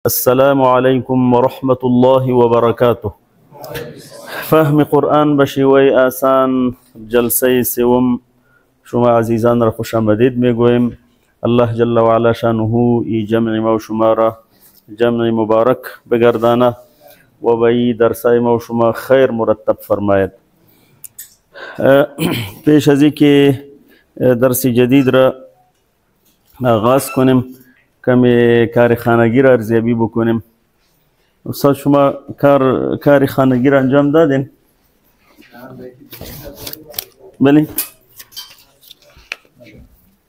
السلام علیکم ورحمة الله وبرکاته. فهم قرآن بشیوه آسان جلسه سوم شما عزیزان را خوش آمدید میگویم. الله جل وعلا شانه ای جمع ما و شما را جمع مبارک بگردانه و به ای درسای ما و شما خیر مرتب فرماید. پیش از این که درس جدید را آغاز کنیم کمی کار خانگی را ارزیابی بکنیم. استاد شما کار خانگی را انجام دادین؟ بله.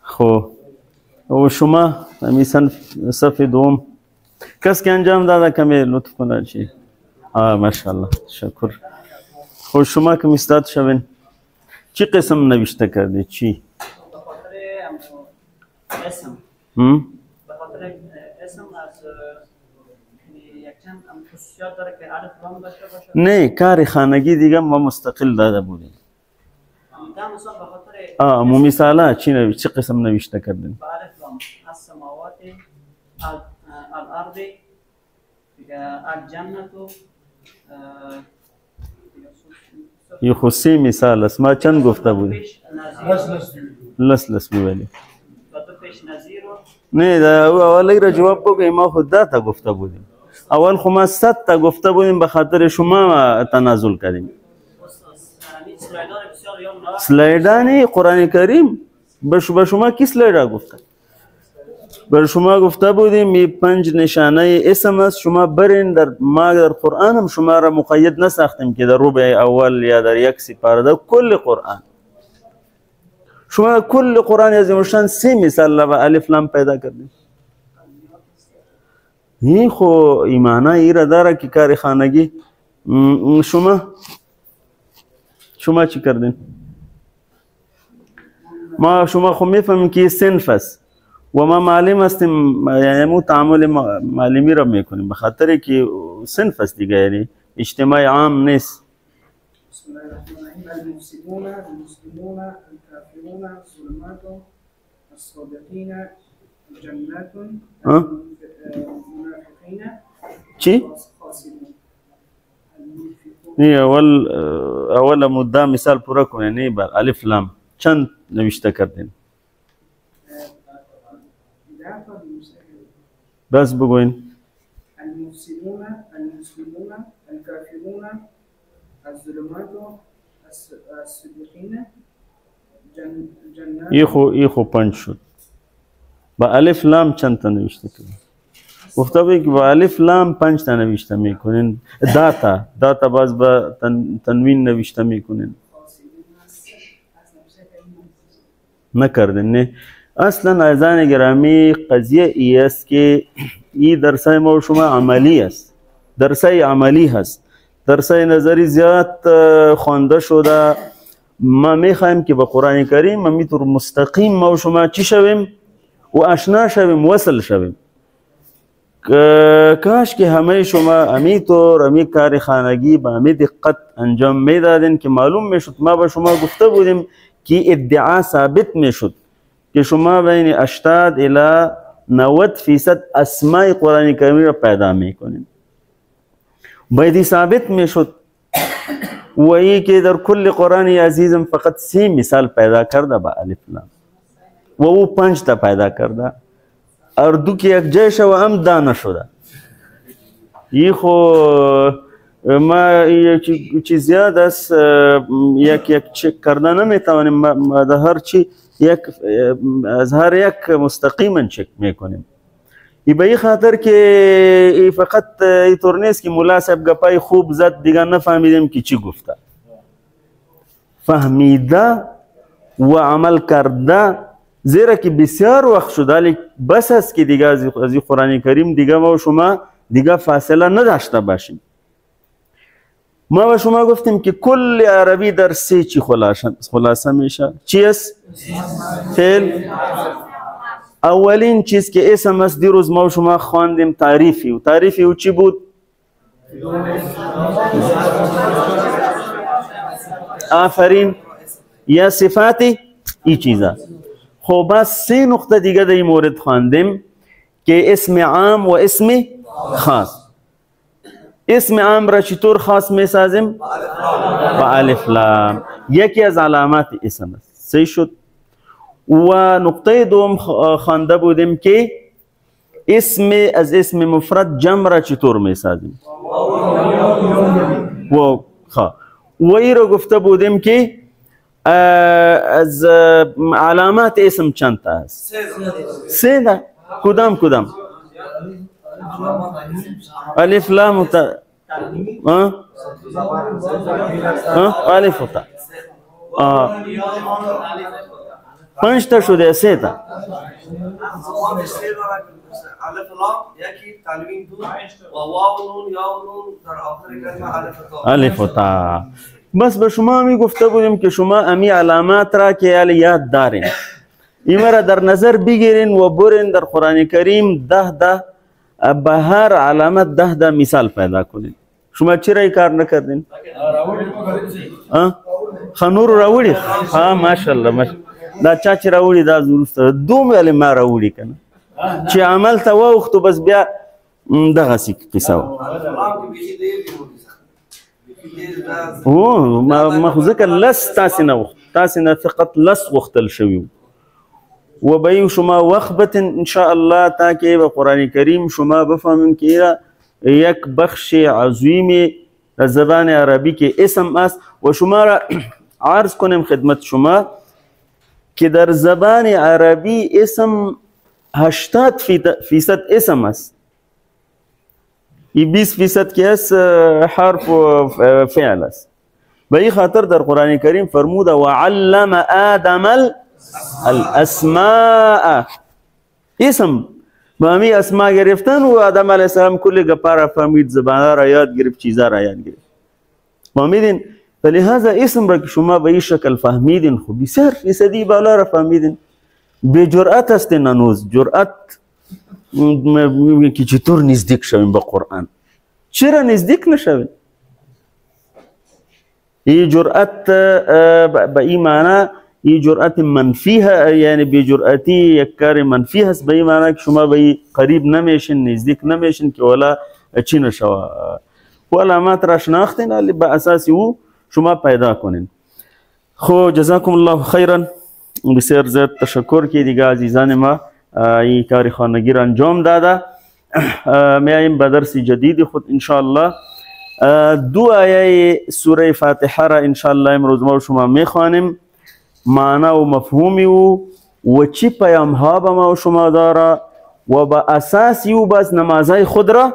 خب و شما همی صف دوم کس که انجام داده کمی لطف کنه چی؟ ماشاءالله شکر. خب شما کمی استاد شوین چی قسم نوشته کرده چی؟ اسم بخاطر اسم از یکچند خصوصیات داره که الف لام داشته باشه. نه کار خانگی دیگه ما مستقل داده بودیم. مثلا بخاطر مثالا چی قسم نوشته کردین؟ الف لام السماوات الارض الجنة یه خصوصی مثال است. ما چند گفته بودیم؟ لس بیولی. نه دا اولی را جواب بگوی ما خود دا تا گفته بودیم. اول خو ما 100 تا گفته بودیم به خاطر شما تنازل کردیم. سلایدانی قرآن کریم به شما کی سلایدا گفته؟ بر شما گفته بودیم این 5 نشانه اسم است. شما برین ما در قرآن هم شما را مقید نساختیم که در ربع اول یا در یک سپاره در کل قرآن. شما کل قرآن عظیم الشان 3 مثال به الف لام پیدا کردیم. این خو ایمانه ای را داره که کار خانگی. شما چی کردین؟ شما خو میفهمیم که صنف است و ما معلم هستیم، یعنی مو تعامل معلمی را میکنیم به خاطر که صنف است دیگه، یعنی اجتماع عام نیست. بسم الله الرحمن الرحیم. المفسدون المسلمون الكافرون الظلمات الصادقین الجنات المنافقین چی؟ نه اول مدام مثال پورا کنه. نه بر الف لام چند نوشته کردین؟ بس بگوین. المفسدون المسلمون الكافرون الظلمات الصادقین جنات. ای خو 5 شد. با الف لام چند تا نوشته کردین؟ گفته بودی که با الف لام 5 تا نوشته میکنین. داتا باز با تنوین نوشته میکنین. نکردین. نه اصلا عزیزان گرامی قضیه ای است که این درسای ما و شما عملی است. درسای عملی هست. درسای نظری زیاد خوانده شده. ما میخوایم که با قرآن کریم همینطور مستقیم ما و شما چی شویم و آشنا شویم، وصل شویم. کاش که همه شما همینطور همی کار خانگی با همی دقت انجام میدادین که معلوم میشد. ما با شما گفته بودیم که ادعا ثابت میشد که شما بین 80 الی 90% اسماء قرآن کریم را پیدا میکنین. باید ثابت میشد و ای که در کل قرآن عزیزم فقط 3 مثال پیدا کرده با الف لام و او 5 تا پیدا کرده. اردو که یک جای شو هم دانه شده. ای خو ما چیز زیاد است یک چک کردن نمیتوانیم. ما در هر چی از هر یک مستقیما چک میکنیم. ای به این خاطر که ای فقط اینطور نیست که ملا صاحب گپای خوب زد دیگه نفهمیدیم که چی گفته. فهمیده و عمل کرده، زیرا که بسیار وقت شده بس است که دیگه از قرآن کریم دیگه ما و شما دیگه فاصله نداشته باشیم. ما به شما گفتیم که کل عربی در 3 چی خلاصه میشه. چی است؟ فعل. اولین چیز که اسم است دیروز ما و شما خواندیم تعریفی. و تعریفی او چی بود؟ آفرین. یا صفاتی ای چیزا. خب بس 3 نقطه دیگه در این مورد خواندیم که اسم عام و اسم خاص. اسم عام را چطور خاص می سازیم؟ با الف لام. یکی از علامات اسم است. صحیح شد. و نقطه دوم خوانده بودیم که اسم از اسم مفرد جمع را چطور می سازیم؟ و ای را گفته بودیم که از علامات اسم چند تا است؟ سه تا. کدام؟ الف لام تا الف تا 5 تا شده. 3 تا الف لام یکی تنوین دو و واو نون یا نون در آخر کلمه الف تا. بس به شما می گفته بودیم که شما امی علامات را که یاد دارین، ایما را در نظر بگیرین و برین در قرآن کریم 10 به هر علامت 10 مثال پیدا کنین. شما چرا ای کار نکردین؟ خنور راوڑی. ماشاءالله دا چا چې راوړي دا وروسته دومره ما راوړي کنه چې عمل ته واوښتو بس بیا دغسې قصه وه. ما خو ځکه لس تاسې نه غوښت، تاسې نه فقط لس غوښتل شوي و به شما وقت بتن انشاءالله تاکه به قرآن کریم شما بفهمین که یک بخش عظیم زبان عربی که اسم است و شما را عرض کنیم خدمت شما که در زبان عربی اسم 80% اسم است. 20% که است حرف و فعل است. به این خاطر در قرآن کریم فرموده وعلم آدم الاسماء. اسم با همی اسماء گرفتن و آدم علیه السلام کلی گپا را فهمید، زبانه را یاد گرفت، چیزا را یاد گرفت. فهمیدین؟ فلهذا اسم را که شما به این شکل فهمیدین خب بسیار فیصدی بالا را فهمیدین. به جرأت هستین هنوز. جرأت که چطور نزدیک شویم به قرآن. چرا نزدیک نشویم؟ این جرأت به این معنی این جرأت منفی ها، یعنی به جرأتی یک کار منفی هست. به این معنی که شما به قریب نمیشین، نزدیک نمیشین که ولا چی نشوه. و علامات را شناختین ولی به اساس او شما پیدا کنین. خب جزاکم الله خیرا. بسیار زیاد تشکر که دیگه عزیزان ما این کاری خانگی را انجام داده. میاییم به درس جدید خود انشاءالله. 2 آیه سوره فاتحه را انشاءالله امروز ما شما میخوانیم، معنا و مفهومی و چی پیام ها به ما و شما داره و با اساسی و بس نمازهای خود را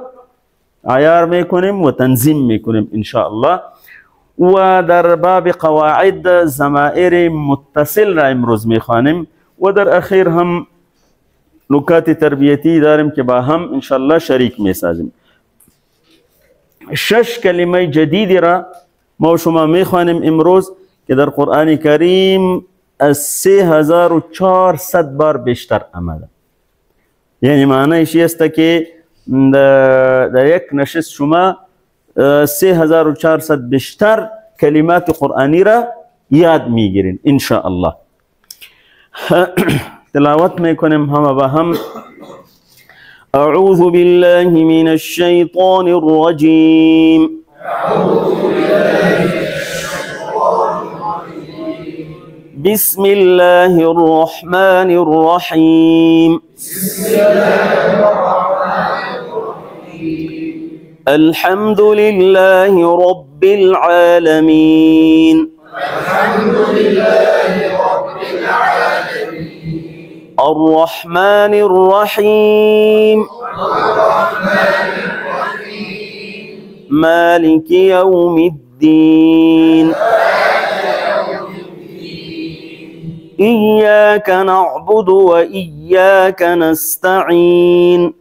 عیار میکنیم و تنظیم میکنیم انشاءالله. و در باب قواعد ضمائر متصل را امروز میخوانیم و در اخیر هم نکات تربیتی داریم که با هم انشاءالله شریک میسازیم. 6 کلمه جدیدی را ما شما میخوانیم امروز که در قرآن کریم از 3400 بار بیشتر آمده. یعنی معنیش است که در یک نشست شما 3400 بیشتر کلمات قرآنی را یاد میگیرین انشاءالله. تلاوت میکنیم همه با هم. اعوذ بالله من الشیطان الرجیم. بسم الله الرحمن الرحیم. الحمد لله رب العالمين. الرحمن الرحيم. مالك يوم الدين. إياك نعبد وإياك نستعين.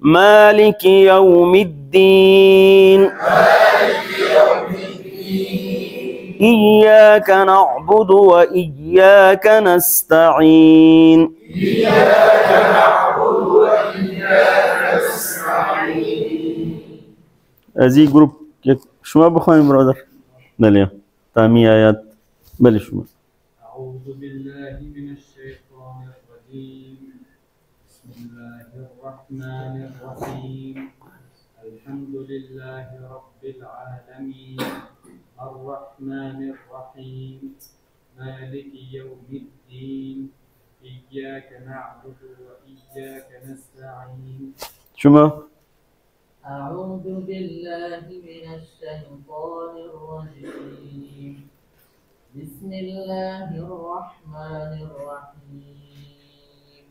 مالك يوم الدين. إياك نعبد وإياك نستعين. ازی گروپ شما بخوایم برادر. بله تامی آیات. بله شما. أعوذ بالله من الشيطان الشيطان الرجيم بسم الله الرحمن الرحيم الحمد لله رب العالمين الرحمن الرحيم مالك يوم الدين إياك نعبد وإياك نستعين شما أعوذ بالله من الشيطان الرجيم بسم الله الرحمن الرحيم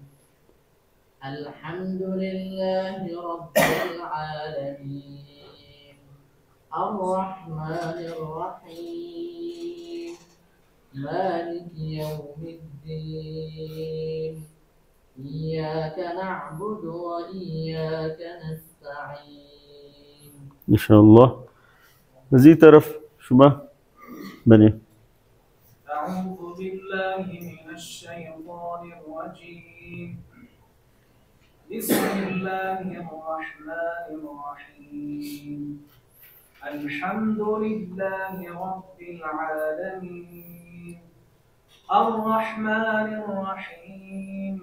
الحمد لله رب العالمين الرحمن الرحيم مالك يوم الدين إياك نعبد وإياك نستعين ان شاء الله زي طرف شما بني أعوذ بالله من الشيطان الرجيم بسم الله الرحمن الرحيم الحمد لله رب العالمين الرحمن الرحيم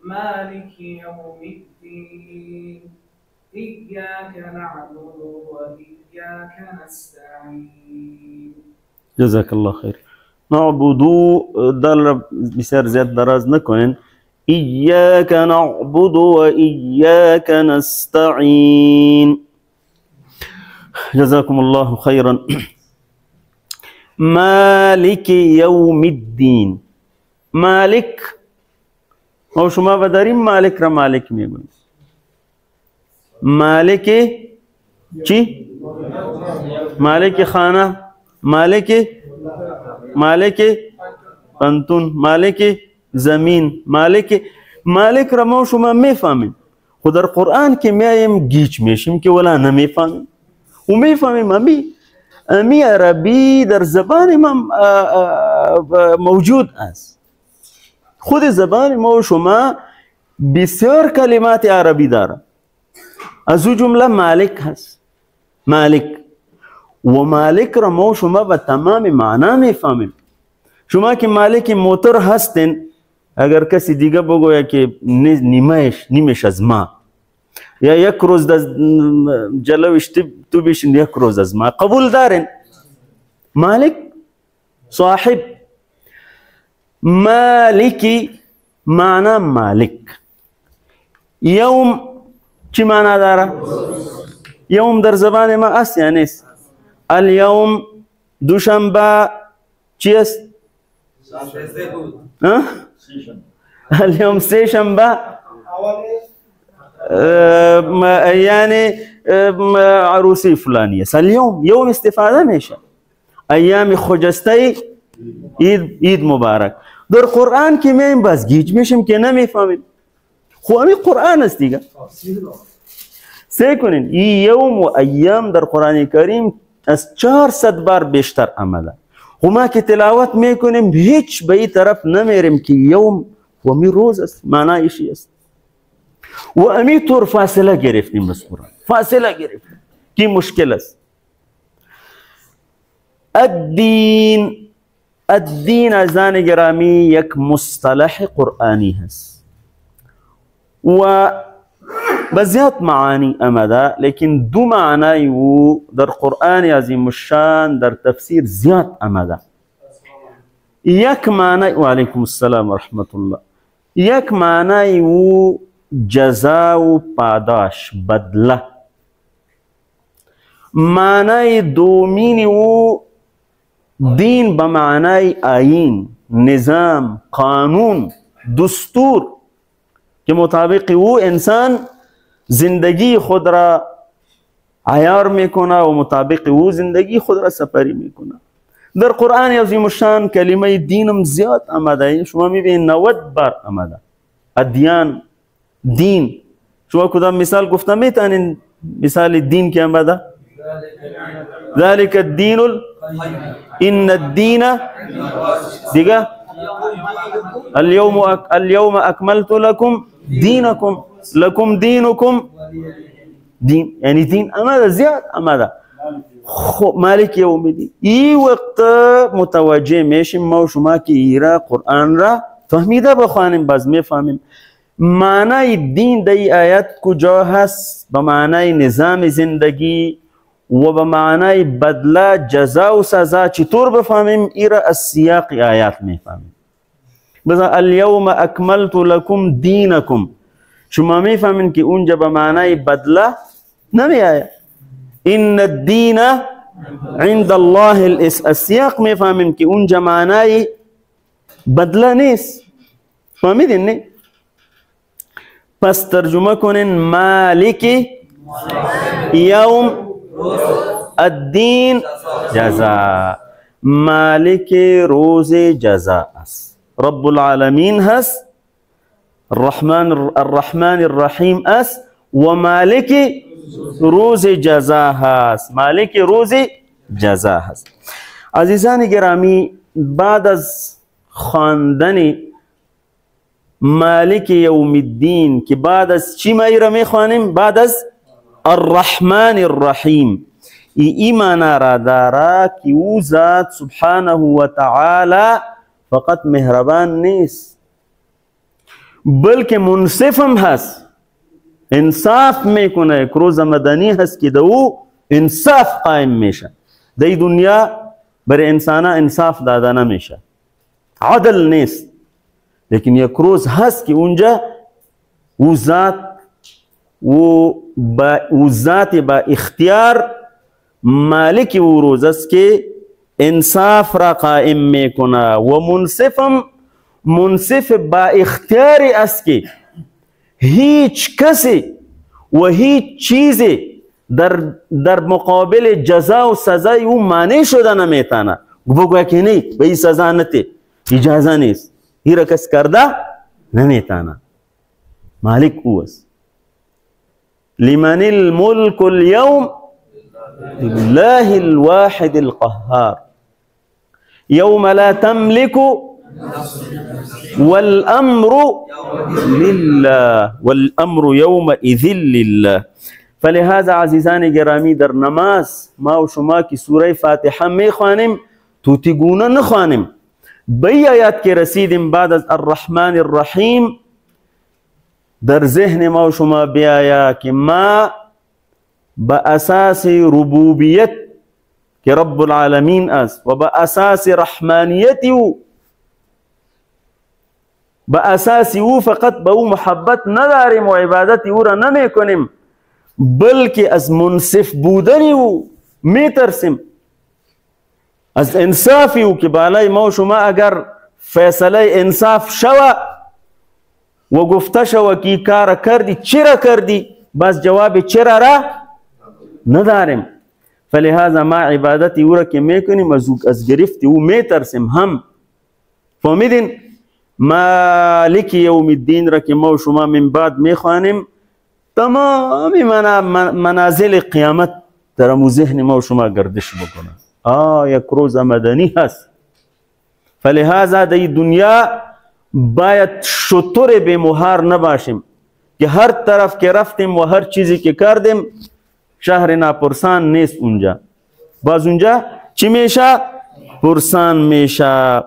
مالك يوم الدين إياك نعبد وإياك نستعين جزاك الله خير نعبدو دال بسر زياد دراز نكونن إياك نعبد وإياك نستعين جزاكم الله خيرا مالك يوم الدين مالك او شما بداریم مالک را مالک میگوییم مالک چی؟ مالک خانه مالک پنتون مالک زمین مالک را ما شما میفهمیم خود در قرآن که میایم گیج میشیم که ولا نمیفهمیم و میفهمیم امی عربی در زبان ما موجود است خود زبان ما و شما بسیار کلمات عربی داره از او جمله مالک هست مالک و مالک را ما و شما به تمام معنا میفهمیم شما که مالک موتور هستین اگر کسی دیگه بگوید که نیمش از ما یا یک روز جلوش تو بشین یک روز از ما قبول دارین مالک صاحب مالکی معنی مالک یوم چی معنی داره؟ یوم در زبان ما است یا نیست؟ اليوم دوشنبه چی است؟ اليوم سه شنبه یعنی عروسی فلانی است اليوم یوم استفاده میشه ایام خجسته عید مبارک در قرآن که میایم بس گیج میشیم که نمیفهمیم خو همی قرآن است دیگه سعی کنین این یوم و ایام در قرآن کریم از 400 بار بیشتر آمده و ما که تلاوت میکنیم هیچ به این طرف نمیریم که یوم و امی روز است معنایشی است و امی طور فاصله گرفتیم از قرآن فاصله گرفتیم که مشکل است الدین عزیزان گرامی یک مصطلح قرآنی هست و بزیاد معانی آمده لیکن دو معنی و در قرآن عظیم الشان در تفسیر زیاد آمده یک معنی و علیکم السلام و رحمت الله یک معنی و جزا و پاداش بدله معنی دومین و دین به معنی آیین نظام قانون دستور که مطابق او انسان زندگی خود را عیار میکنه و مطابق او زندگی خود را سپری میکنه در قرآن عظیم الشان کلمه دینم زیاد آمده شما میبینید 90 بار آمده ادیان دین شما کدام مثال گفته میتونین مثال دین که آمده ذلك الدین ان الدین دیگه اليوم اکملت لكم دینکم لكم دینکم دین یعنی دین آمده زیاد آمده مالک یوم الدین این وقت متوجه میشیم ما و شما که ایرا قرآن را فهمیده بخوانیم باز میفهمیم. معنای دین در این آیت کجا هست؟ به معنای نظام زندگی و به معنای بدله جزا و سزا چطور بفهمیم؟ ایرا از سیاق آیات میفهمیم. بذار الیوم اکملت لکم دینکم، شما میفهمین که اونجا به معنای بدله نمی آید. این الدین عند الله السیاق میفهمیم که اونجا معنای بدله نیست. فهمیدین نه؟ پس ترجمه کنین مالک یوم الدین جزا، مالک روز جزا است. رب العالمین هست، الرحمن الرحیم است و مالک روز جزا هست، مالک روز جزا هست. عزیزان گرامی، بعد از خواندن مالک یوم الدین که بعد از چی ما را میخوانیم؟ بعد از الرحمن الرحیم. این معنی را داره که او ذات سبحانه و تعالی فقط مهربان نیست بلکه منصف هم هست، انصاف میکنه. یک روز مدنی هست که دو انصاف قائم میشه. در دنیا برای انسان انصاف داده نمیشه، عدل نیست. لیکن یک روز هست که اونجا او ذات با اختیار مالک او روز است که انصاف را قائم میکنه و منصف با اختیاری است که هیچ کسی و هیچ چیزی در مقابل جزا و سزای او مانع شده نمیتونه. بگویا که نه به این سزا نته، اجازه نیست، این را کس کرده نمیتونه. مالک او است. لمن الملك اليوم لله الواحد القهار يوم لا تملك والأمر لله والأمر يومئذ لله. فلهذا عزیزان گرامی در نماز ما و شما که سوره فاتحه میخوانیم توتیگونه نخوانیم. به این آیات که رسیدیم بعد از الرحمن الرحیم در ذهن ما و شما بیایا که ما با اساس ربوبیت که رب العالمین است و با اساس رحمانیت او، با اساس او فقط به او محبت نداریم و عبادت او را نمی کنیم بلکه از منصف بودن او میترسیم، از انصاف او که بالای ما و شما اگر فیصله انصاف شوه و گفته شوه که کار کردی چرا کردی، بس جواب چرا را نداریم. فلهذا ما عبادت او را که میکنیم از گرفت او میترسیم هم. فهمیدین؟ مالک یوم الدین را که ما و شما من بعد میخوانیم تمامی منازل قیامت در امو ذهن ما و شما گردش بکنه. یک روز مدنی هست. فلهذا در دنیا باید شطور به مهار نباشیم که هر طرف که رفتیم و هر چیزی که کردیم شهر ناپرسان نیست اونجا. باز اونجا چی میشه؟ پرسان میشه.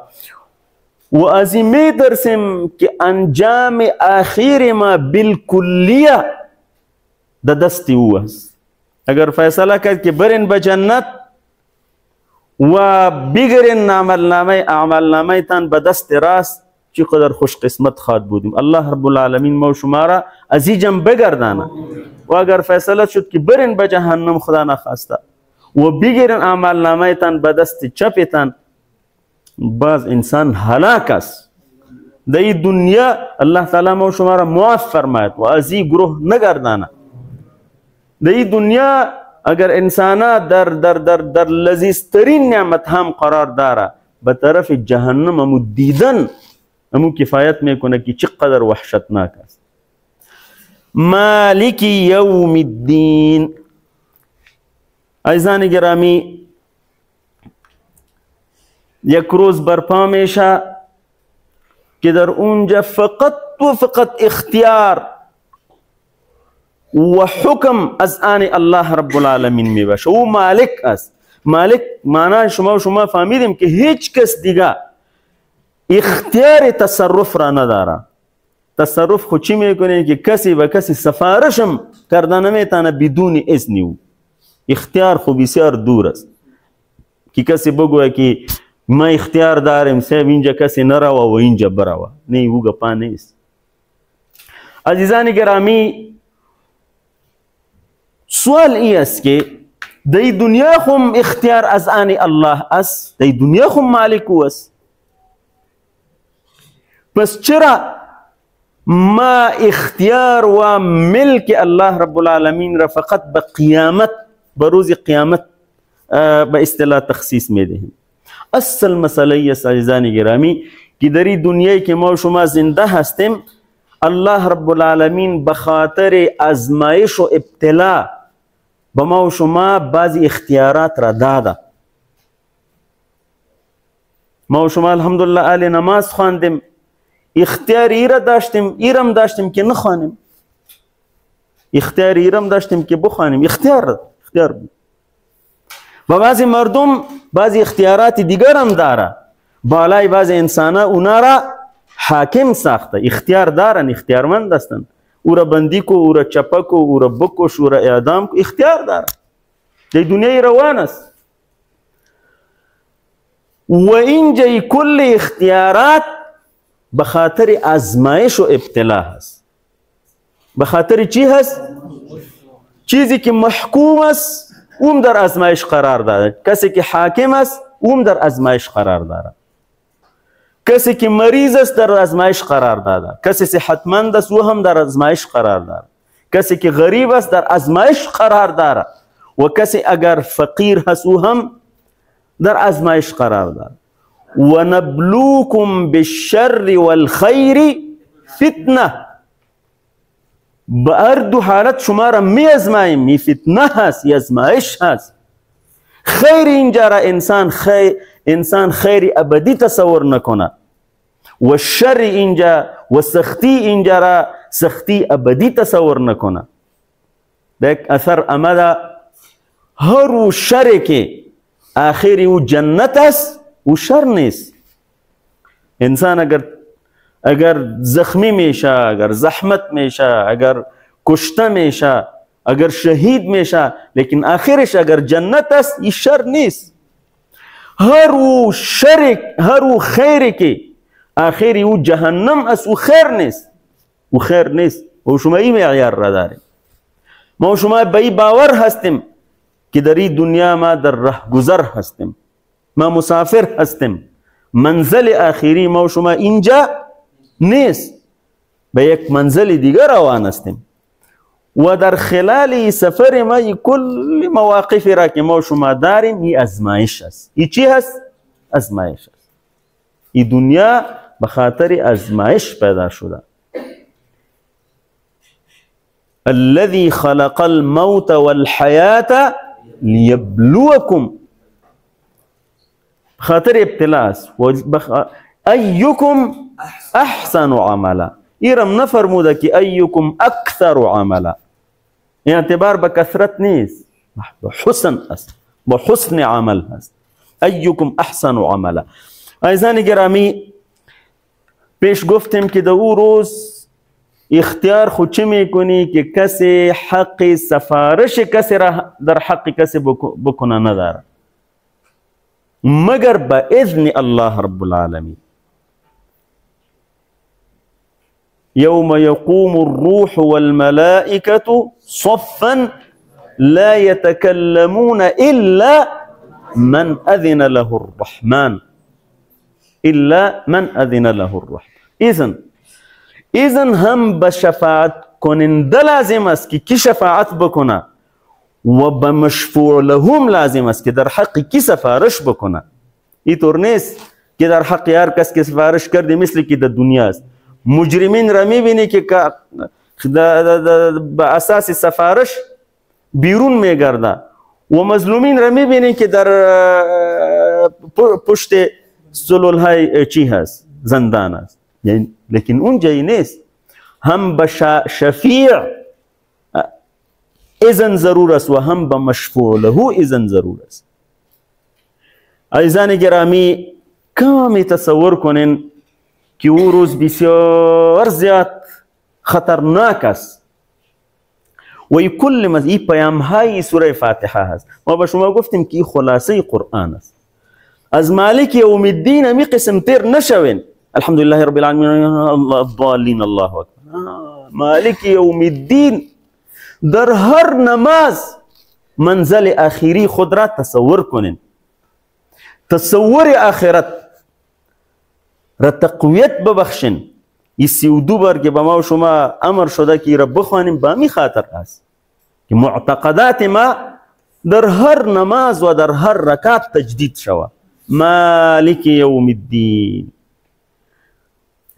و از این میترسیم که انجام آخر ما بالکلیه در دست او است. اگر فیصله کرد که برین به جنت و بگیرین اعمال نامه تان به دست راست، چقدر خوش قسمت خواد بودیم. الله رب العالمین ما و شما را از این جمع بگردانه. و اگر فیصله شد که برین به جهنم خدا نخواسته و بگیرین اعمال نامه تان به دست چپ تان، باز انسان هلاک است. در این دنیا الله تعالی ما و شما را معاف فرماید و از این گروه نگردانه. در این دنیا اگر انسان در لذیذترین نعمت هم قرار داره، به طرف جهنم همو دیدن همو کفایت میکنه که چقدر وحشتناک است. مالک یوم الدین. عزیزان گرامی، یک روز برپا میشه که در اونجا فقط و فقط اختیار و حکم از آن الله رب العالمین میباشه. او مالک است. مالک معنی شما فهمیدیم که هیچ کس دیگه اختیار تصرف را نداره. تصرف خود چی میکنه که کسی به کسی سفارشم کردن میتونه بدون اذن او. اختیار خو بسیار دور است که کسی بگوه که ما اختیار داریم صاحب اینجا کسی نروه و اینجا بروه. نه او گپا نیست. عزیزان گرامی، سوال ای است که در دنیا خم اختیار از آن الله است، در دنیا خم مالک او است، پس چرا ما اختیار و ملک الله رب العالمین را فقط به قیامت، به روز قیامت به اصطلاح تخصیص میدهیم؟ اصل مسئله است عزیزان گرامی که در دنیایی که ما شما زنده هستیم، الله رب العالمین به خاطر ازمایش و ابتلا به ما و شما بعضی اختیارات را داده. ما و شما الحمدلله آل نماز خواندیم، اختیار ایره داشتیم، ایرم داشتیم که نخوانیم، اختیار ایرم داشتیم که بخوانیم، اختیار بود. و بعضی مردم بعضی اختیارات دیگر هم داره، بالای بعضی انسان ها اونا را حاکم ساخته، اختیار دارن، اختیارمند هستن، او را بندی کو، او را چپه کو، او را بکش، او را اعدام کو، اختیار داره. در دنیای روان است و اینجای کل اختیارات به خاطر ازمایش و ابتلا هست. به خاطر چی هست؟ چیزی که محکوم است اون در ازمایش قرار داره، کسی که حاکم است اون در ازمایش قرار داره، کسی که مریض است در ازمایش قرار داده، کسی صحتمند است او هم در ازمایش قرار داره، کسی که غریب است در ازمایش قرار داره و کسی اگر فقیر هست او هم در ازمایش قرار داره. و نبلوکم بالشر والخیر فتنه، به هر دو حالت شما را می ازماییم، می فتنه هست، ازمایش هست. خیر اینجا را انسان خیر ابدی تصور نکنه و شر اینجا و سختی اینجا را سختی ابدی تصور نکنه. دیک اثر امده هر شر که آخری او جنت است او شر نیست. انسان اگر زخمی میشه، اگر زحمت میشه، اگر کشته میشه، اگر شهید میشه، لیکن آخرش اگر جنت است این شر نیست. هر او خیری که آخری او جهنم است او خیر نیست. و شما این معیار را داریم. ما و شما به این باور هستیم که در این دنیا ما در رهگذر هستیم، ما مسافر هستیم، منزل آخری ما و شما اینجا نیست، به یک منزل دیگر روان هستیم و در خلال سفر ما کل مواقف را که ما و شما داریم این ازمایش است. این چی هست؟ ازمایش است. این دنیا به خاطر ازمایش پیدا شده. الذي خلق الموت والحياة ليبلوكم، خاطر ابتلاء است. ایکم احسن عملا، ایرم نفرموده که ایکم اکثر عملا، این اعتبار به کثرت نیست، به حسن است، به حسن عمل هست. ایکم احسن عملا. عزیزان گرامی، پیش گفتیم که در او روز اختیار خود چه میکنی که کسی حق سفارش کسی را در حق کسی بکنه نداره مگر با اذن الله رب العالمین. يوم يقوم الروح والملائكة صفا لا يتكلمون إلا من أذن له الرحمن، إلا من أذن له الرحمن. إذن هم بشفاعت کننده لازم است که کی شفاعت بکنه و بمشفوع لهم لازم است که در حق کی سفارش بکنه. اینطور نیست که در حق هر کس که سفارش کرده مثل که در دنیا است. مجرمین را میبینی که به اساس سفارش بیرون میگرده و مظلومین را میبینی که در پشت سلولهای چی هست؟ زندان است. لیکن اون جایی نیست. هم به شفیع اذن ضرور است و هم به مشفوع له اذن ضرور است. عزیزان گرامی، کمی تصور کنین که او روز بسیار زیاد خطرناک است. و این پیام های سوره فاتحه هست. ما به شما گفتیم که این خلاصه قرآن است. از مالک یوم الدین همی قسم تیر نشوین. الحمدلله رب العالمین الضالین الله اکبر. مالک یوم الدین در هر نماز منزل آخری خود را تصور کنین. تصور آخرت را تقویت ببخشین. این 32 بار که به ما و شما امر شده که را بخوانیم به همین خاطر است که معتقدات ما در هر نماز و در هر رکعت تجدید شود. مالک یوم الدین.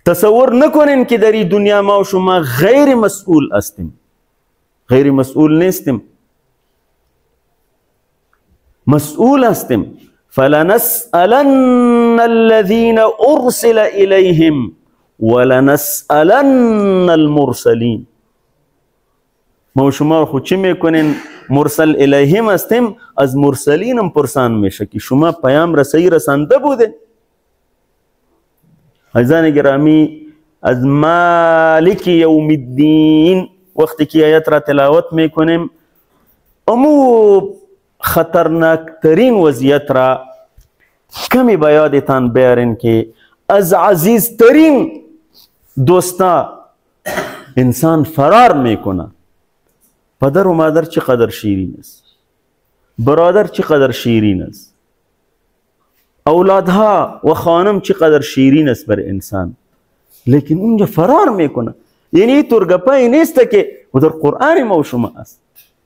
تصور نکنین که در این دنیا ما و شما غیر مسئول هستیم. غیر مسئول نیستیم، مسئول هستیم. فلنسألن الذين ارسل الیهم ولنسألن المرسلین. ما و شما خود چی میکنین؟ مرسل الیهم هستیم، از مرسلین هم پرسان میشه که شما پیام رسایی رسانده بوده. عزیزان گرامی، از مالک یوم الدین وقتی که آیت را تلاوت میکنیم امو خطرناکترین وضعیت را کمی به یادتان بیارین که از عزیزترین دوستا انسان فرار میکنه. پدر و مادر چقدر شیرین است، برادر چقدر شیرین است، اولادها و خانم چقدر شیرین است بر انسان، لیکن اونجا فرار میکنه. یعنی ترگپایی نیست که و در قرآن ما و شما است.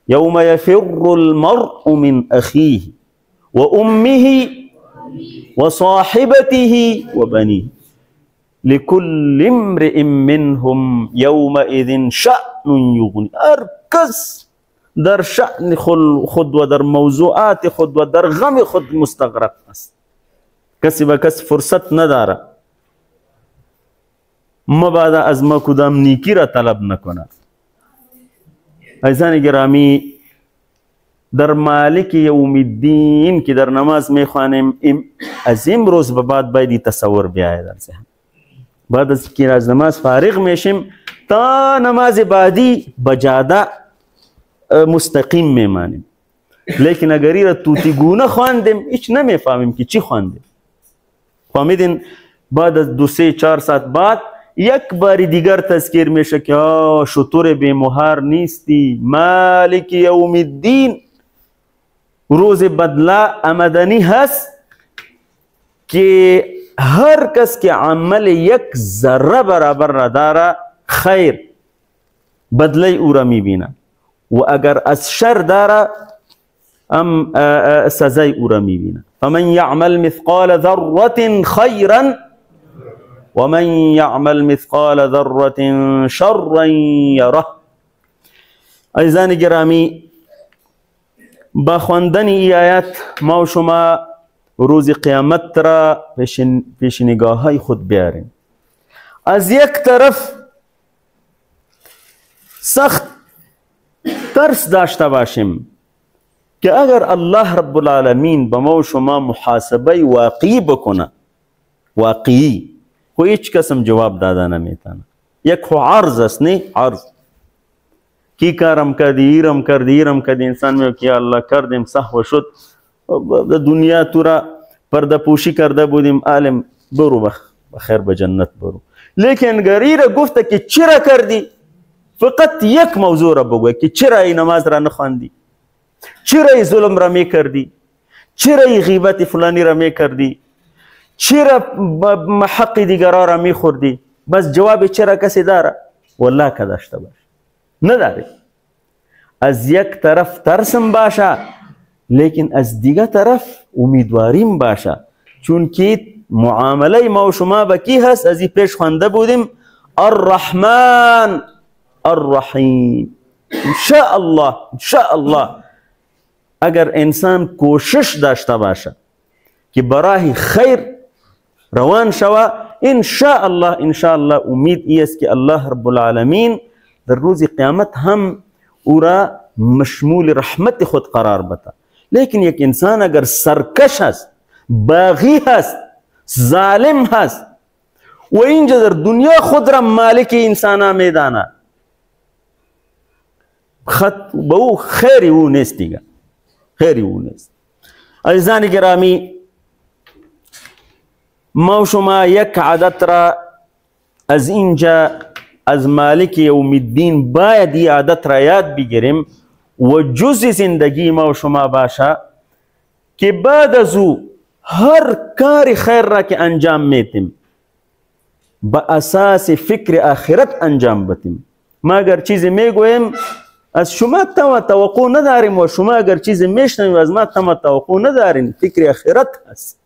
یوم یفر المرء من اخیه و امه و صاحبته و بنیه لكل امرئ منهم یومئذ شأن یغنی. هر کس در شأن خود و در موضوعات خود و در غم خود مستغرق است. کسی به کس فرصت نداره مبادا از ما کدام نیکی را طلب نکنه. عزیزان گرامی، در مالک یوم الدین که در نماز میخوانیم از امروز به بعد باید تصور بیاید در ذهن. بعد از که از نماز فارغ میشیم تا نماز بعدی بجاده مستقیم میمانیم. لیکن اگر را توتی گونه خواندیم هیچ نمیفهمیم که چی خواندیم. فهمیدین؟ بعد از 2-3-4 ساعت بعد یک بار دیگر تذکیر میشه که شطور بیمهار نیستی، مالک یوم الدین. روز بدله آمدنی هست که هر کس که عمل یک ذره برابر را داره خیر بدله او را میبینه و اگر از شر داره سزای او را میبینه. فمن یعمل مثقال ذره خیرا و من یعمل مثقال ذره شرا یره. عزیزان گرامی، با خواندن این آیات ما و شما روز قیامت را پیش نگاه های خود بیاریم. از یک طرف سخت ترس داشته باشیم که اگر الله رب العالمین به ما و شما محاسبه واقعی بکنه، واقعی و هیچ کسم جواب داده نمیتونه. یک عرض است، نه عرض کی کارم کردی، ایرم کردی، ایرم کردی، انسان میگه که الله کردیم صح و شد، دنیا تو را پرده پوشی کرده بودیم، عالم برو بخیر به جنت برو. لیکن گری را گفته که چرا کردی، فقط یک موضوع را بگوی که چرا این نماز را نخواندی، چرا این ظلم را میکردی، چرا این غیبت فلانی را میکردی، چرا حق دیگران را میخوردی. بس جواب چرا کسی داره؟ والله که داشته باش نداره. از یک طرف ترسم باشه لیکن از دیگه طرف امیدواریم باشه، چون که معامله ما و شما با کی هست؟ از این پیش خوانده بودیم الرحمن الرحیم. انشاءالله اگر انسان کوشش داشته باشه که برای خیر روان شوه، انشاءالله امید ای است که الله رب العالمین در روز قیامت هم او را مشمول رحمت خود قرار بده. لیکن یک انسان اگر سرکش هست، باغی هست، ظالم هست و اینجا در دنیا خود را مالک انسانا میداند، به او خیری او نیست دیگه، خیری او نیست. عزیزان گرامی، ما و شما یک عادت را از اینجا از مالک یوم الدین باید این عادت را یاد بگیریم و جز زندگی ما و شما باشه که بعد از او هر کار خیر را که انجام میتیم با اساس فکر آخرت انجام بدیم. ما اگر چیزی میگویم از شما توقع نداریم و شما اگر چیزی میشنویم از ما توقع نداریم، فکر آخرت هست.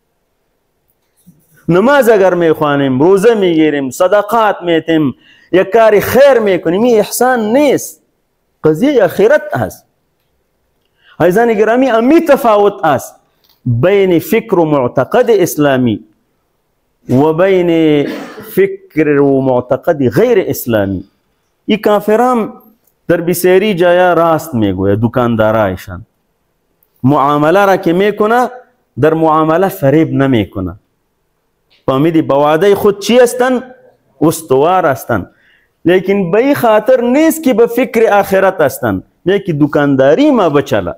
نماز اگر میخوانیم، روزه میگیریم، صدقات میتیم، یک کار خیر میکنیم، این احسان نیست، قضیه آخرت هست. عزیزان گرامی، امی تفاوت است بین فکر و معتقد اسلامی و بین فکر و معتقد غیر اسلامی. این کافران در بسیاری جایا راست میگوید، دکاندارایشان معامله را که میکنه در معامله فریب نمیکنه، فهمیدی؟ با وعده خود چی هستن؟ استوار هستن، لیکن به این خاطر نیست که به فکر آخرت هستن، میگه که دکانداری ما بچلا،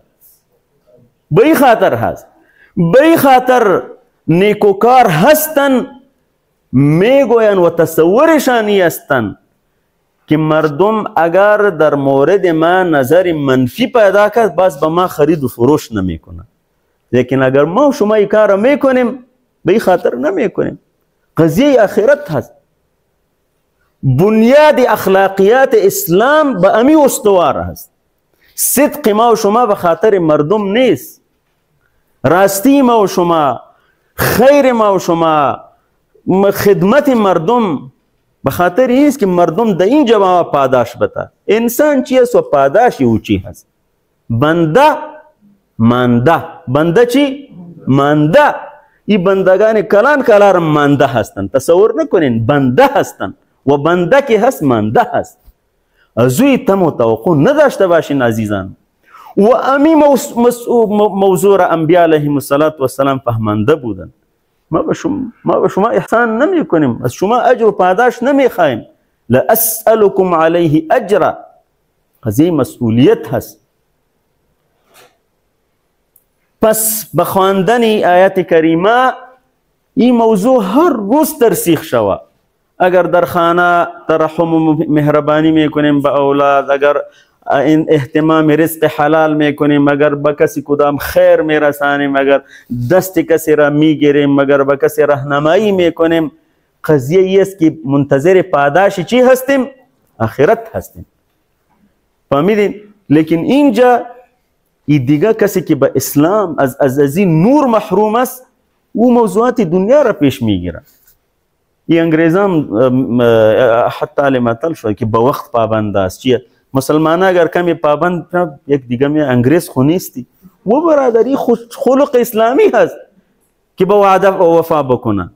به این خاطر هست، به این خاطر نیکوکار هستن، میگوین و تصورشانی هستن که مردم اگر در مورد ما نظر منفی پیدا کرد باز به ما خرید و فروش نمیکنه، لیکن اگر ما و شما این کار میکنیم به این خاطر نمیکنیم. قضیه آخرت هست. بنیاد اخلاقیات اسلام به امی استوار هست. صدق ما و شما به خاطر مردم نیست، راستی ما و شما، خیر ما و شما، خدمت مردم به خاطر این است که مردم در این جواب پاداش بده. انسان چی است و پاداشی او چی هست؟ بنده مانده. بنده چی؟ مانده. این بندگان کلان کلان مانده هستند. تصور نکنین، بنده هستند و بنده که هست مانده هست. از اوی تم و توقع نداشته باشین عزیزان. و امی موضوع را انبیاء علیهم السلام فهمانده بودند. ما به شما احسان نمی کنیم، از شما اجر و پاداش نمی خواهیم. لاسألکم علیه اجرا. قضیه مسئولیت هست. پس به خواندن آیات کریمه این موضوع هر روز ترسیخ شود. اگر در خانه ترحم و مهربانی میکنیم به اولاد، اگر اهتمام رزق حلال میکنیم، اگر به کسی کدام خیر میرسانیم، اگر دست کسی را میگیریم، اگر به کسی راهنمایی میکنیم، قضیه ای است که منتظر پاداش چی هستیم؟ آخرت هستیم. فهمیدین؟ لیکن اینجا این دیگه کسی که به اسلام از این نور محروم است، او موضوعات دنیا را پیش میگیره. این انگریزان حتی علمتل شد که به وقت پابند است. چیه؟ مسلمان اگر کمی پابند یک دیگه می انگریز خو نیستی. و برادری خلق اسلامی هست که به وعده و وفا بکنه.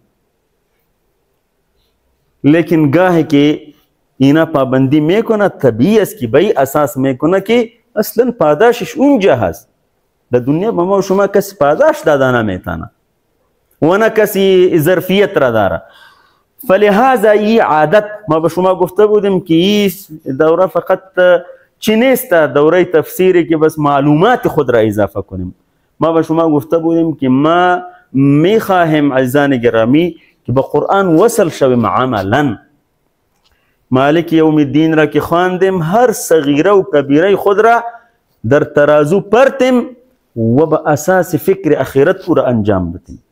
لیکن گاهی که اینا پابندی میکنه طبیعی است که به اساس میکنه که اصلا پاداشش اونجا هست. در دنیا به ما و شما کسی پاداش داده نمیتونه و نه کسی ظرفیت را داره. فلهذا این عادت ما به شما گفته بودیم که این دوره فقط چی نیست دوره تفسیری که بس معلومات خود را اضافه کنیم. ما به شما گفته بودیم که ما میخواهیم عزیزان گرامی که به قرآن وصل شویم عملا. مالک یوم الدین را که خواندیم هر صغیره و کبیره خود را در ترازو پرتیم و به اساس فکر اخرت را انجام بدیم.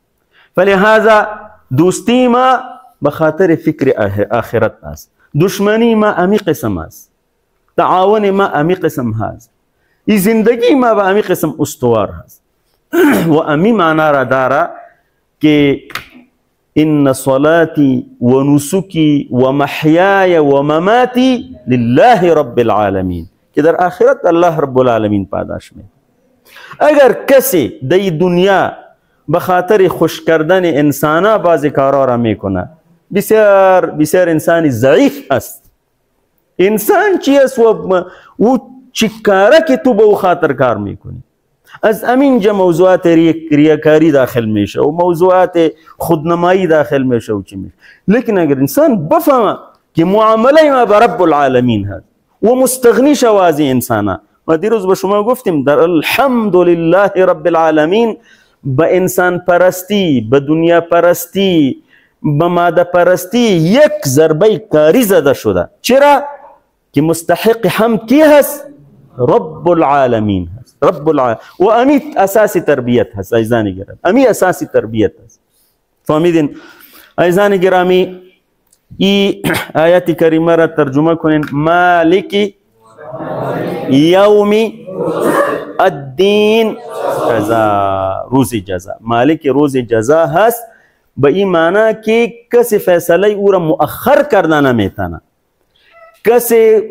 فلهذا دوستی ما به خاطر فکر آخرت است، دشمنی ما امی قسم است، تعاون ما امی قسم هست، این زندگی ما به امی قسم استوار هست. و امی معنی را داره که ان صلاتي ونسكي ومحياي ومماتي لله رب العالمين، که در آخرت الله رب العالمین پاداش می. اگر کسی در دنیا به خاطر خوش کردن انسانا بعضی کارا را میکنه، بسیار انسانی ضعیف است. انسان چی است و چی کاره که تو به او خاطر کار میکنی؟ از همینجا موضوعات ریاکاری داخل میشه و موضوعات خودنمایی داخل میشه و چی میشه. لیکن اگر انسان بفهمه که معامله ما با رب العالمین هست و مستغنی شوازی انسانه. ما دیروز به شما گفتیم در الحمدلله رب العالمین به انسان پرستی، به دنیا پرستی، به ماده پرستی یک ضربه کاری زده شده. چرا؟ که مستحق حمد کی هست؟ رب العالمین هست. رب العالمین و امی اساسی تربیت هست. عزیزان گرامی امی اساسی تربیت هست. فهمیدین؟ عزیزان گرامی ای آیت کریمه را ترجمه کنین. مالک یوم الدین جزا، روز جزا. مالک روز جزا هست به این معنی که کسی فیصله او را مؤخر کرده نمیتونه، کسی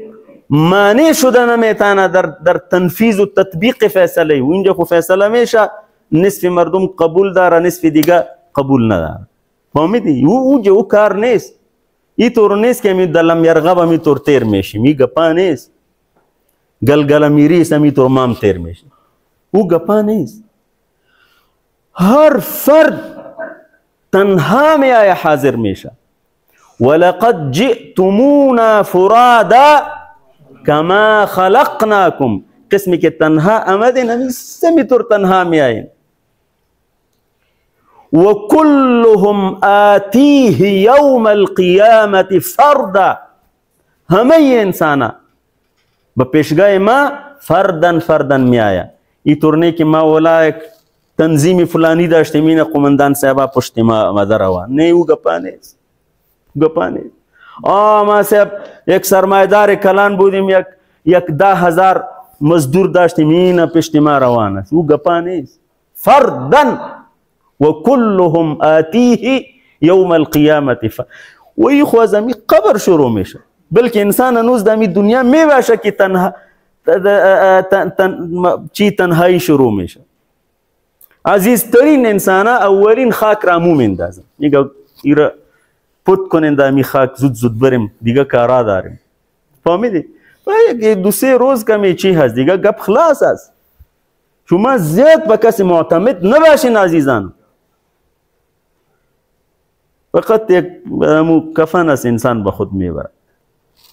مانع شده نمیتونه در تنفیذ و تطبیق فیصله. و اینجا خو فیصله میشه، نصف مردم قبول داره، نصف دیگه قبول نداره. فهمیدی؟ اونجا او کار نیست. این طور نیست که می دلم یرغب می طور تیر میشی، می گپا نیست. گلگل میریس می طور مام تیر میشی، او گپا نیست. هر فرد تنها می آیا حاضر میشه. ولقد جئتمونا فرادا کما خلقناکم. قسمی که تنها آمدین همین سمی طور تنها می آین. و کلهم آتیه یوم القیامت فردا. همه انسانا به پیشگاه ما فردن فردن می آیا. این طور نه که ما ولا یک تنظیم فلانی داشته مینه قماندان صاحبا پشت ما آمده روان. نه او گپا نیست. گپا نیست. ما صاحب یک سرمایدار کلان بودیم، یک 10,000 مزدور داشتیم اینه پشت ما روان است. او گپا نیست. فردن و کلهم آتیه یوم القیامت. و این خو از امی قبر شروع میشه. بلکه انسان هنوز در دنیا می باشه که تنهایی شروع میشه. عزیزترین انسان اولین خاک را مو میندازن، میگه ایره پت کنین در می خاک زود زود بریم دیگه کارا داریم. فهمیدی؟ دو سه روز کمی چی هست دیگه گپ خلاص است. شما زیاد به کسی معتمد نباشین عزیزان. فقط یک کفن است انسان به خود میبره.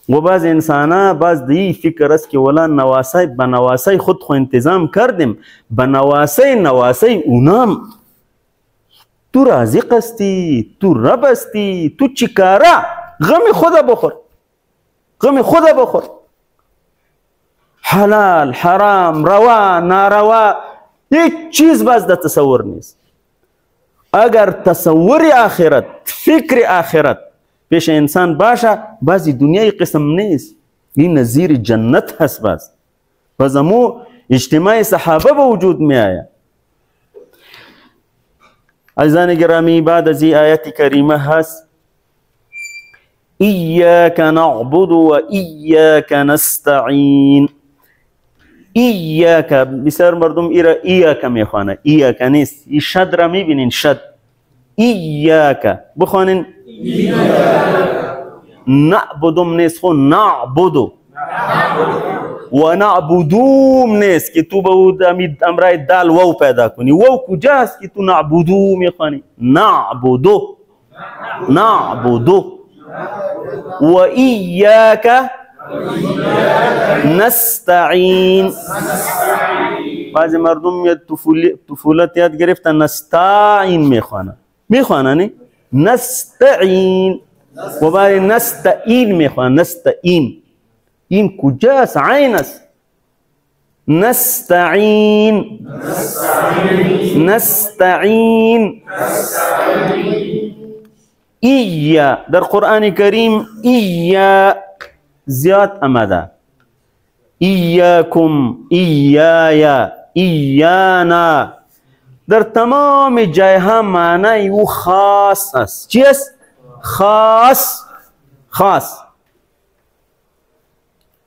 و بعض انسانا بعض دی فکر است که ولا نواسای به نواسای خود خو انتظام کردیم، به نواسای اونام تو رازق استی، تو رب استی، تو چیکارا؟ غم خدا بخور، غم خدا بخور. حلال حرام روا ناروا یک چیز باز در تصور نیست. اگر تصور آخرت، فکر آخرت پیش انسان باشه، بعضی دنیای قسم نیست. این نظیر جنت هست. باز امو اجتماع صحابه به وجود می آید. عزیزان گرامی بعد از این آیت کریمه هست ایاک نعبد و ایاک نستعین. ایاک بسیار مردم ایاک میخوانه، ایاک نیست. این شد را میبینین، شد. ایاک بخوانین نعبدم نیست، خو نعبدو. و نعبدوم نیست که تو به امرای دال وو پیدا کنی. وو کجاست که تو نعبدو میخوانی؟ نعبدو، نعبدو. و ایاک نستعین. بعضی مردم طفولت یاد گرفتن نستعین میخوانه نه؟ نستعین. و بعضی نستعین میخوانه، نستعین. این کجاست؟ عین است. نستعین، نستعین. ایا در قرآن کریم ایا زیاد آمده. ایاکم، ایایا، ایانا. در تمام جایها معنی او خاص است. چی است؟ خاص، خاص.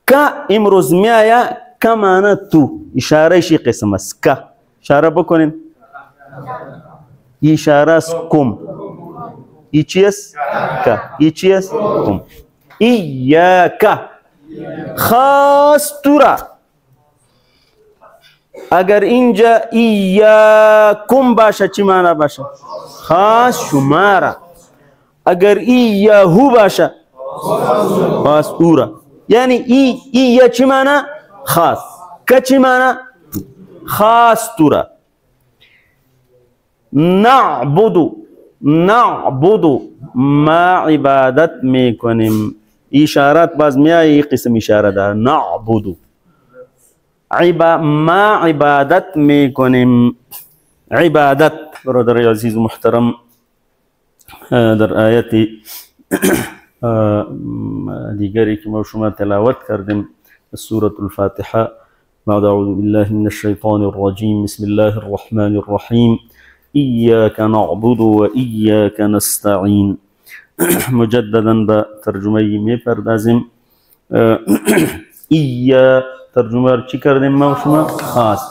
که امروز می آیا که معنی تو اشاره شی قسم است. که اشاره بکنین. اشاره است کم. ای چی است؟ که. ای چی است؟ کم. ایاک خاص تو را. اگر اینجا ایاکم باشه چی معنی باشه؟ خاص شماره. اگر ایاهو باشه خاص اورا. یعنی یا چی معنی؟ خاص. که چی معنی؟ خاص تورا. نعبدو ما عبادت میکنیم. اشارات باز میایی قسم اشاره دار. نعبدو ما عبادت میکنیم. عبادت برادر عزیز محترم در آیت دیگری که ما شما تلاوت کردیم سورة الفاتحة بعد أعوذ بالله من الشيطان الرجيم بسم الله الرحمن الرحيم إياك نعبد وإياك نستعين. مجددا بترجمه میپردازیم. إيا ترجمه چی کردیم ما شما؟ خاص.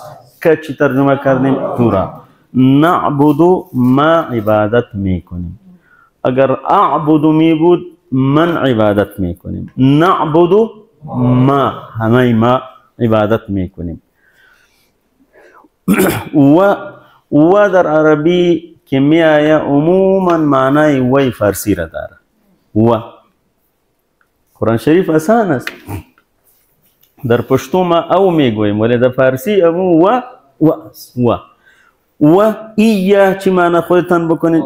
که چی ترجمه کردیم؟ تورا. نعبدو ما عبادت میکنیم. اگر اعبدو می بود من عبادت میکنیم. نعبدو ما همه ما عبادت میکنیم. و در عربی که می آیا عموما معنای وی فارسی را داره. و قرآن شریف آسان است. در پشتو ما او میگویم ولی در فارسی امو و ایا چی معنی خودتان بکنین؟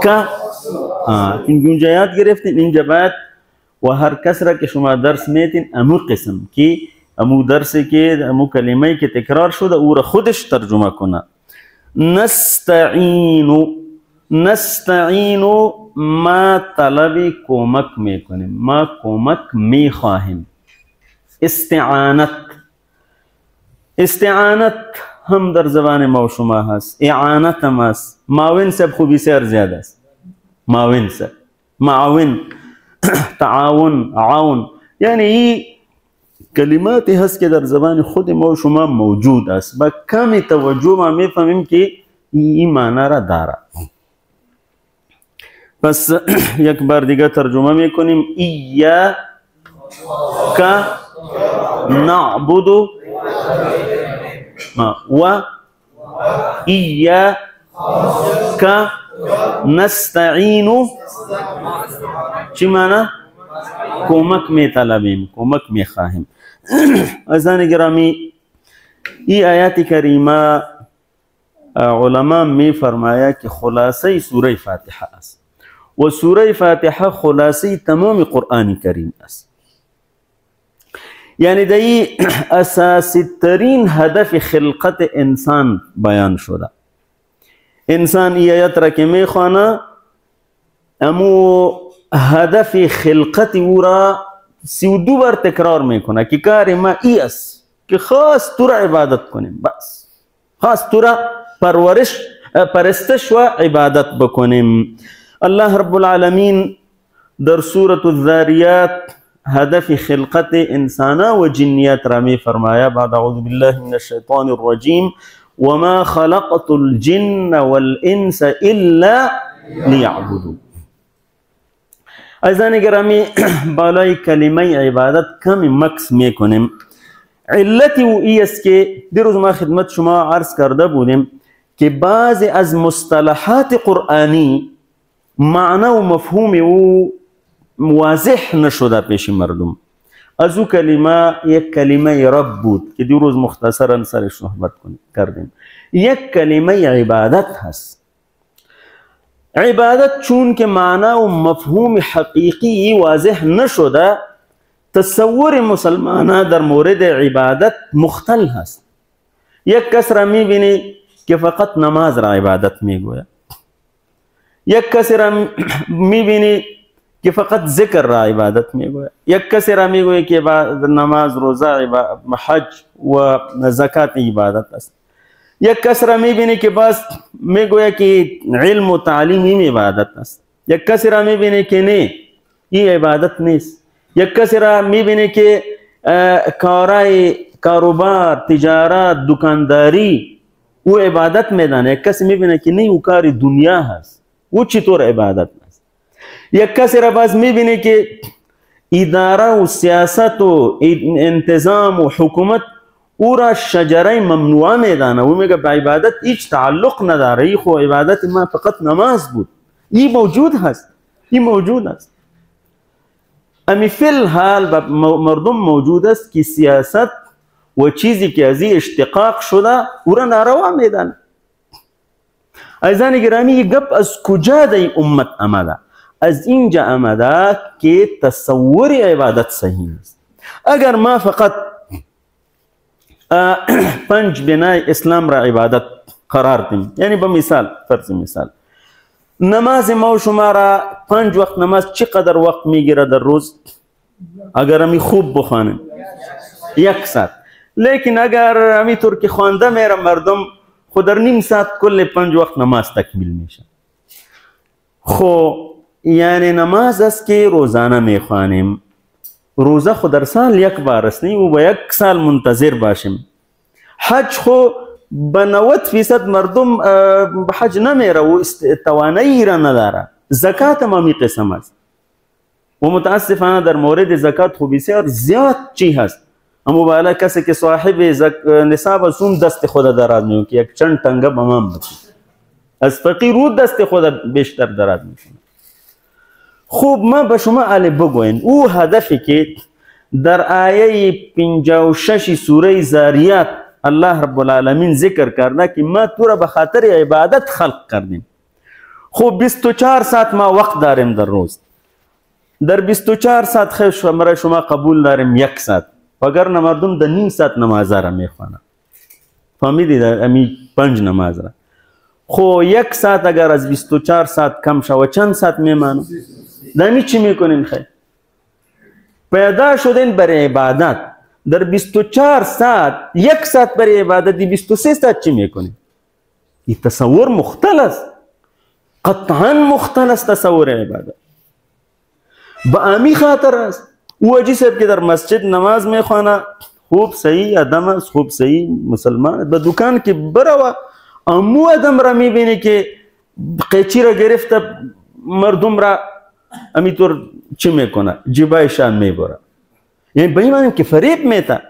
که اینجا یاد گرفتین. اینجا باید و هر کس را که شما درس میتین امو قسم که امو درسی که امو کلمه که تکرار شده او را خودش ترجمه کنه. نستعینو ما طلب کمک میکنیم. ما کمک میخواهیم. استعانت هم در زبان ما و شما هست. اعانت هم هست. معاون سب خوبی بسیار زیاد است. معاون سب معاون تعاون عون یعنی این کلماتی هست که در زبان خود ما و شما موجود است. با کمی توجه ما میفهمیم که این معنی را داره. پس یک بار دیگه ترجمه میکنیم. ایاک نعبدو و ایاک نستعینو چی معنی؟ کمک می طلبیم. کمک می خواهیم. عزیزان گرامی این آیات کریمه علما می فرمایا که خلاصه سوره فاتحه است و سوره فاتحه خلاصه تمام قرآن کریم است. یعنی دایی اساسی ترین هدف خلقت انسان بیان شده. انسان ای آیت را که می خوانه امو هدف خلقت او را 32 بار تکرار میکنه که کار ما ای است که خاص تو را عبادت کنیم. بس خاص تو را پرستش و عبادت بکنیم. الله رب العالمین در سورة الذاریات هدف خلقت انسان و جنیات را می فرمایا بعد اعوذ بالله من الشیطان الرجیم وما خلقت الجن والانس الا لیعبدون. عزیزان گرامی بالای کلمه عبادت کمی مکس میکنیم. علتی او ای است که دیروز ما خدمت شما عرض کرده بودیم که بعضی از مصطلحات قرآنی معنی و مفهوم او واضح نشده پیش مردم. از او کلمه یک کلمه رب بود که دیروز مختصرا سرش صحبت کردیم. یک کلمه عبادت هست. عبادت چون که معنی و مفهوم حقیقی واضح نشده تصور مسلمان در مورد عبادت مختل هست. یک کس را میبینی که فقط نماز را عبادت میگوید. یک کس را میبینی که فقط ذکر را عبادت میگوید. یک کسی را میگوید که نماز روزه حج و زکات عبادت است. یک کس را میبینی که بس میگوید که علم و تعلیم این عبادت است. یک کسی را میبینی که نه این عبادت نیست. یک کسی را میبینی که کاروبار تجارت دکانداری او عبادت میدانه. یک کسی میبینه که نه او کار دنیا هست. او چطور عبادت است؟ یک کسی را باز میبینه که اداره و سیاست و انتظام و حکومت او را شجره ممنوعه میدانه، او میگه به عبادت هیچ تعلق نداره، این خو عبادت ما فقط نماز بود. این موجود هست، این موجود است. امی فی الحال مردم موجود است که سیاست و چیزی که از این اشتقاق شده او را ناروا میدانه. عزیزان گرامی، گپ از کجا دی امت آمده؟ از اینجا آمده که تصور عبادت صحیح است. اگر ما فقط 5 بنای اسلام را عبادت قرار دیم، یعنی به مثال، فرض مثال نماز ما و شما را 5 وقت نماز چقدر وقت میگیره در روز؟ اگر همی خوب بخوانیم 1 ساعت. لیکن اگر همینطور که خوانده میره مردم، خود در نیم ساعت کل 5 وقت نماز تکمیل میشه. خو یعنی نماز است که روزانه میخوانیم. روزه خود در سال 1 بار است، نه و به 1 سال منتظر باشیم. حج خو به 90% مردم به حج نمیره و توانایی را نداره. زکات هم همی قسم است و متاسفانه در مورد زکات خو بسیار زیاد چی هست. اما بالا کسی که صاحب نصاب است اون دست خود دراز میکنه که 1 چند تنگه به من بده، از فقیر او دست خود بیشتر دراز میکنه. خوب ما به شما علی بگوین او هدفی که در آیه 56 سوره زاریات الله رب العالمین ذکر کرده که ما تو را به خاطر عبادت خلق کردیم. خوب 24 ساعت ما وقت داریم در روز، در 24 ساعت خیلی شما قبول داریم 1 ساعت، وگرنه مردم در نیم ساعت نماز را میخوانند. فهمیدید؟ امی 5 نماز را. خو 1 ساعت اگر از 24 ساعت کم شود چند ساعت میمانه؟ دمی چی میکنین؟ خیلی پیدا شدین برای عبادت، در 24 ساعت 1 ساعت برای عبادت، دی 23 ساعت چی میکنین؟ این تصور مختل است، قطعا مختل است تصور عبادت. با امی خاطر است او اجی صاحب که در مسجد نماز میخوانه، خوب صحیح آدم است، خوب صحیح مسلمان، به دکان که برو امو آدم را میبینی که قیچی را گرفته مردم را امیطور چی میکنه؟ جیبایشان میبره. یعنی به این معنی که فریب میته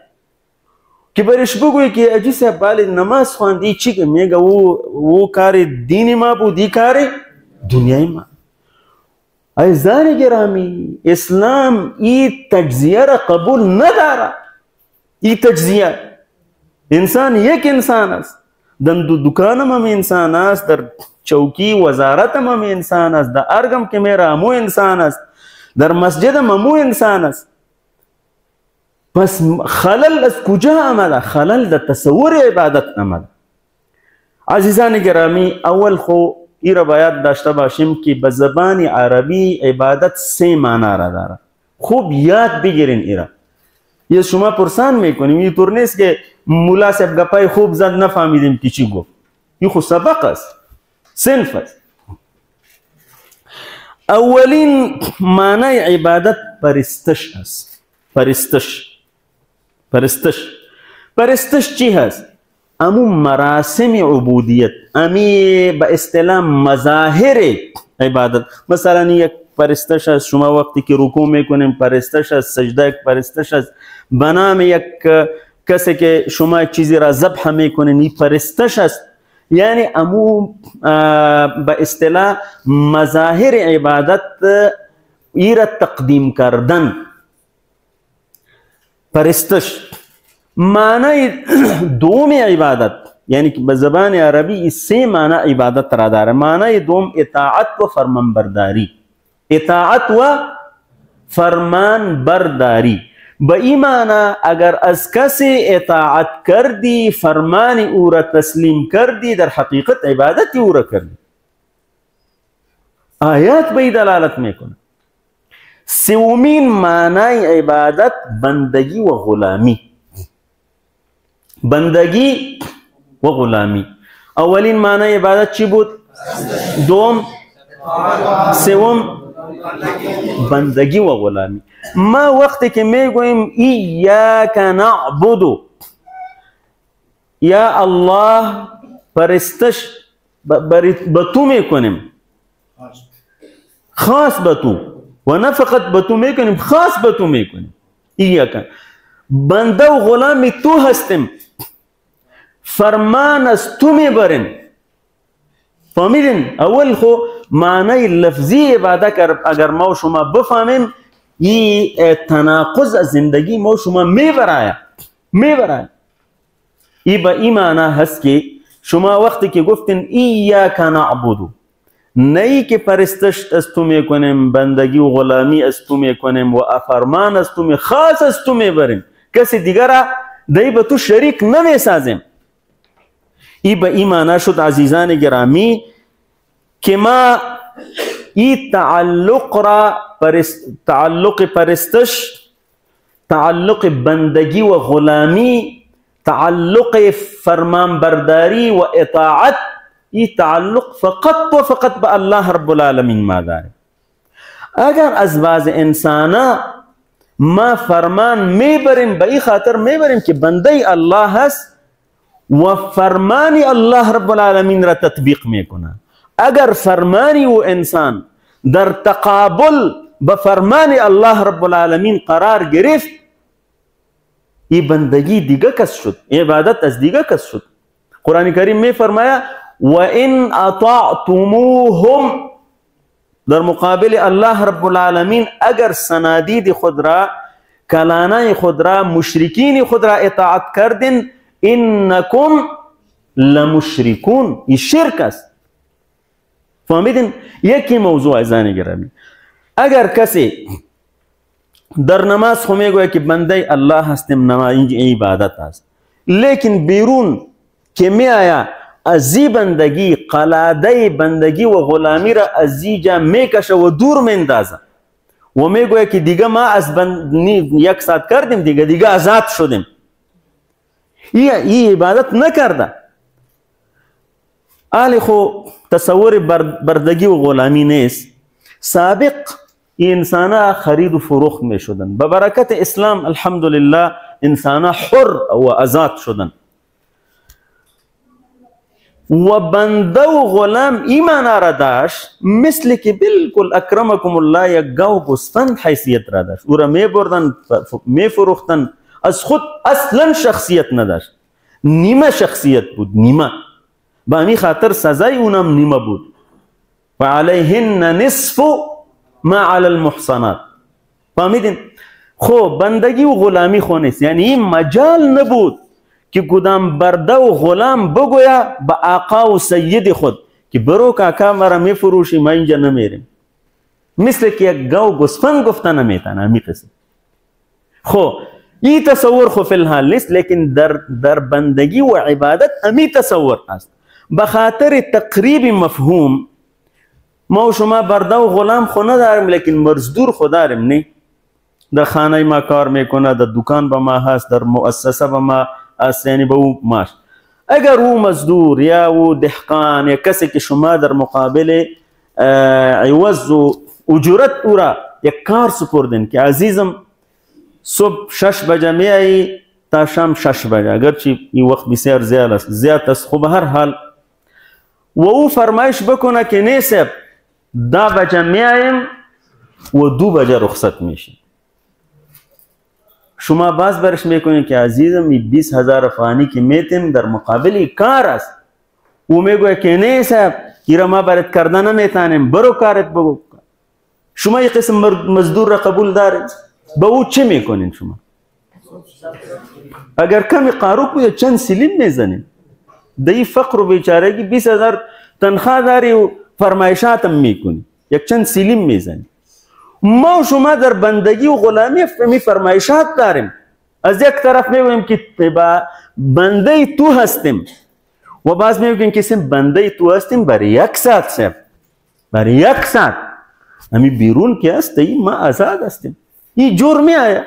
که برش بگوی که اجی صاحب بالی نماز خواندی چی که میگه او کار دینی ما بود، ای کار دنیای ما. عزیزان گرامی، اسلام این تجزیه را قبول نداره. این تجزیه، انسان یک انسان است، در دکان هم انسان است، در چوکی وزارت هم انسان است، در ارگم که میره همو انسان است، در مسجد هم همو انسان است. پس خلل از کجا آمده؟ خلل در تصور عبادت آمده. عزیزان گرامی، اول خو ای را باید داشته باشیم که به زبان عربی عبادت 3 معنا را داره. خوب یاد بگیرین ای را. یه شما پرسان میکنیم، این طور نیست که مولا صاحب گپای خوب زد نفهمیدیم که چی گفت. این خود سبق است، صنف است. اولین معنی عبادت پرستش است. پرستش چی هست؟ امو مراسم عبودیت، امی به اصطلاح مظاهر عبادت. مثلا یک پرستش است شما وقتی که رکوع میکنیم، پرستش است سجده، یک پرستش است به نام یک کسی که شما چیزی را ذبح میکنین، این پرستش است. یعنی امو به اصطلاح مظاهر عبادت ای را تقدیم کردن. پرستش معنی دوم عبادت، یعنی که به زبان عربی این 3 معنی عبادت را داره. معنی دوم اطاعت و فرمانبرداری. اطاعت و فرمانبرداری به این معنی اگر از کسی اطاعت کردی، فرمان او را تسلیم کردی، در حقیقت عبادت او را کردی. آیات به دلالت میکنه. سومین معنی عبادت بندگی و غلامی. بندگی و غلامی. اولین معنی عبادت چی بود؟ دوم، سوم بندگی و غلامی. ما وقتی که میگویم ایاک نعبد، یا الله پرستش به تو میکنیم، خاص به تو، و نه فقط به تو میکنیم، خاص به تو میکنیم. ایاک بنده و غلامی تو هستیم، فرمان از تو میبریم. فهمیدین؟ اول خو معنی لفظی عبادت اگر ما و شما بفهمیم، این تناقض از زندگی ما و شما میبرای. این به این معنی هست که شما وقتی که گفتین ایاک نعبدو، نه که پرستش از تو میکنیم، بندگی و غلامی از تو میکنیم و فرمان از تو خاص از تو میبریم، کسی دیگر دی به تو شریک نمیسازیم. این به این معنی شد عزیزان گرامی که ما این تعلق پرستش، تعلق بندگی و غلامی، تعلق فرمانبرداری و اطاعت، این تعلق فقط و فقط به الله رب العالمین ما داره. اگر از بعض انسانا ما فرمان میبریم، به این خاطر میبریم که بنده الله هست و فرمانی الله رب العالمین را تطبیق میکنه. اگر فرمانی و انسان در تقابل به فرمان الله رب العالمین قرار گرفت، این بندگی دیگه کس شد، عبادت از دیگه کس شد. قرآن کریم می فرمایا وَإِنْ أَطَعْتُمُوهُمْ، در مقابل الله رب العالمین اگر سنادید خود را، کلانای خود را، مشرکین خود را اطاعت کردین، انکم لمشرکون، این شرک است. فهمیدین؟ یکی موضوع عزیزان گرامی، اگر کسی در نماز خو میگوید که بنده الله هستیم، نماز این عبادت است، لیکن بیرون که می آیا از این بندگی، قلاده بندگی و غلامی را از اینجا میکشه و دور میندازه و میگوید که دیگه ما از یک ساعت کردیم، دیگه آزاد شدیم، این عبادت نکرده. آلی خو تصور بردگی و غلامی نیست. سابق انسانا خرید و فروخت می شدن، به برکت اسلام الحمدلله انسانا حر و آزاد شدن و بنده و غلام ایمان را داشت، مثل که بالکل اکرمکم الله یک گاو گوسفند حیثیت را داشت، او را می بردن می فروختن، از خود اصلا شخصیت نداشت، نیمه شخصیت بود، نیمه. به همین خاطر سزای اونم نیمه بود. و علیهن نصف ما علی المحصنات. فهمیدین؟ خب بندگی و غلامی خو نیست، یعنی این مجال نبود که کدام برده و غلام بگویا به آقا و سید خود که برو کاکا مرا می فروشی، ما اینجا نمیریم. مثل که یک گاو گوسفند گفته نمیتونه، همی قسم. خب این تصور خو فی الحال نیست، لیکن در بندگی و عبادت همی تصور است. به خاطر تقریب مفهوم ما و شما برده و غلام خو نداریم، لیکن مزدور خو داریم. نه در خانه ما کار میکنه، در دکان با ما هست، در مؤسسه با ما هست، یعنی به او ماش. اگر او مزدور یا او دهقان یا کسی که شما در مقابل عوض و اجرت او را یک کار سپردین که عزیزم صبح 6 بجه میایی تا شام 6 بجه، اگرچه این وقت بسیار زیاد است، خب هر حال و او فرمایش بکنه که نه صاحب 10 بجه میاییم و 2 بجه رخصت میشیم، شما باز برش میکنین که عزیزم 20,000 افغانی که میتیم در مقابل کار است، او میگوه که نه صاحب ایرا ما برات کردن نمیتانیم، برو کارت بگو. شما یک قسم مزدور را قبول دارید، با او چه میکنین شما؟ اگر کمی قاروک بود چند سلیم میزنین، دی فقر و بیچارگی 20,000 تنخواه داری و فرمایشاتم میکنی، یک چند سلیم میزنی. ما و شما در بندگی و غلامی می فرمایشات داریم. از یک طرف میگویم که بنده تو هستیم و باز میگویم که بنده تو هستیم برای 1 ساعت صرف، برای 1 ساعت. همی بیرون که هست ای ما آزاد هستیم. این جور می آیا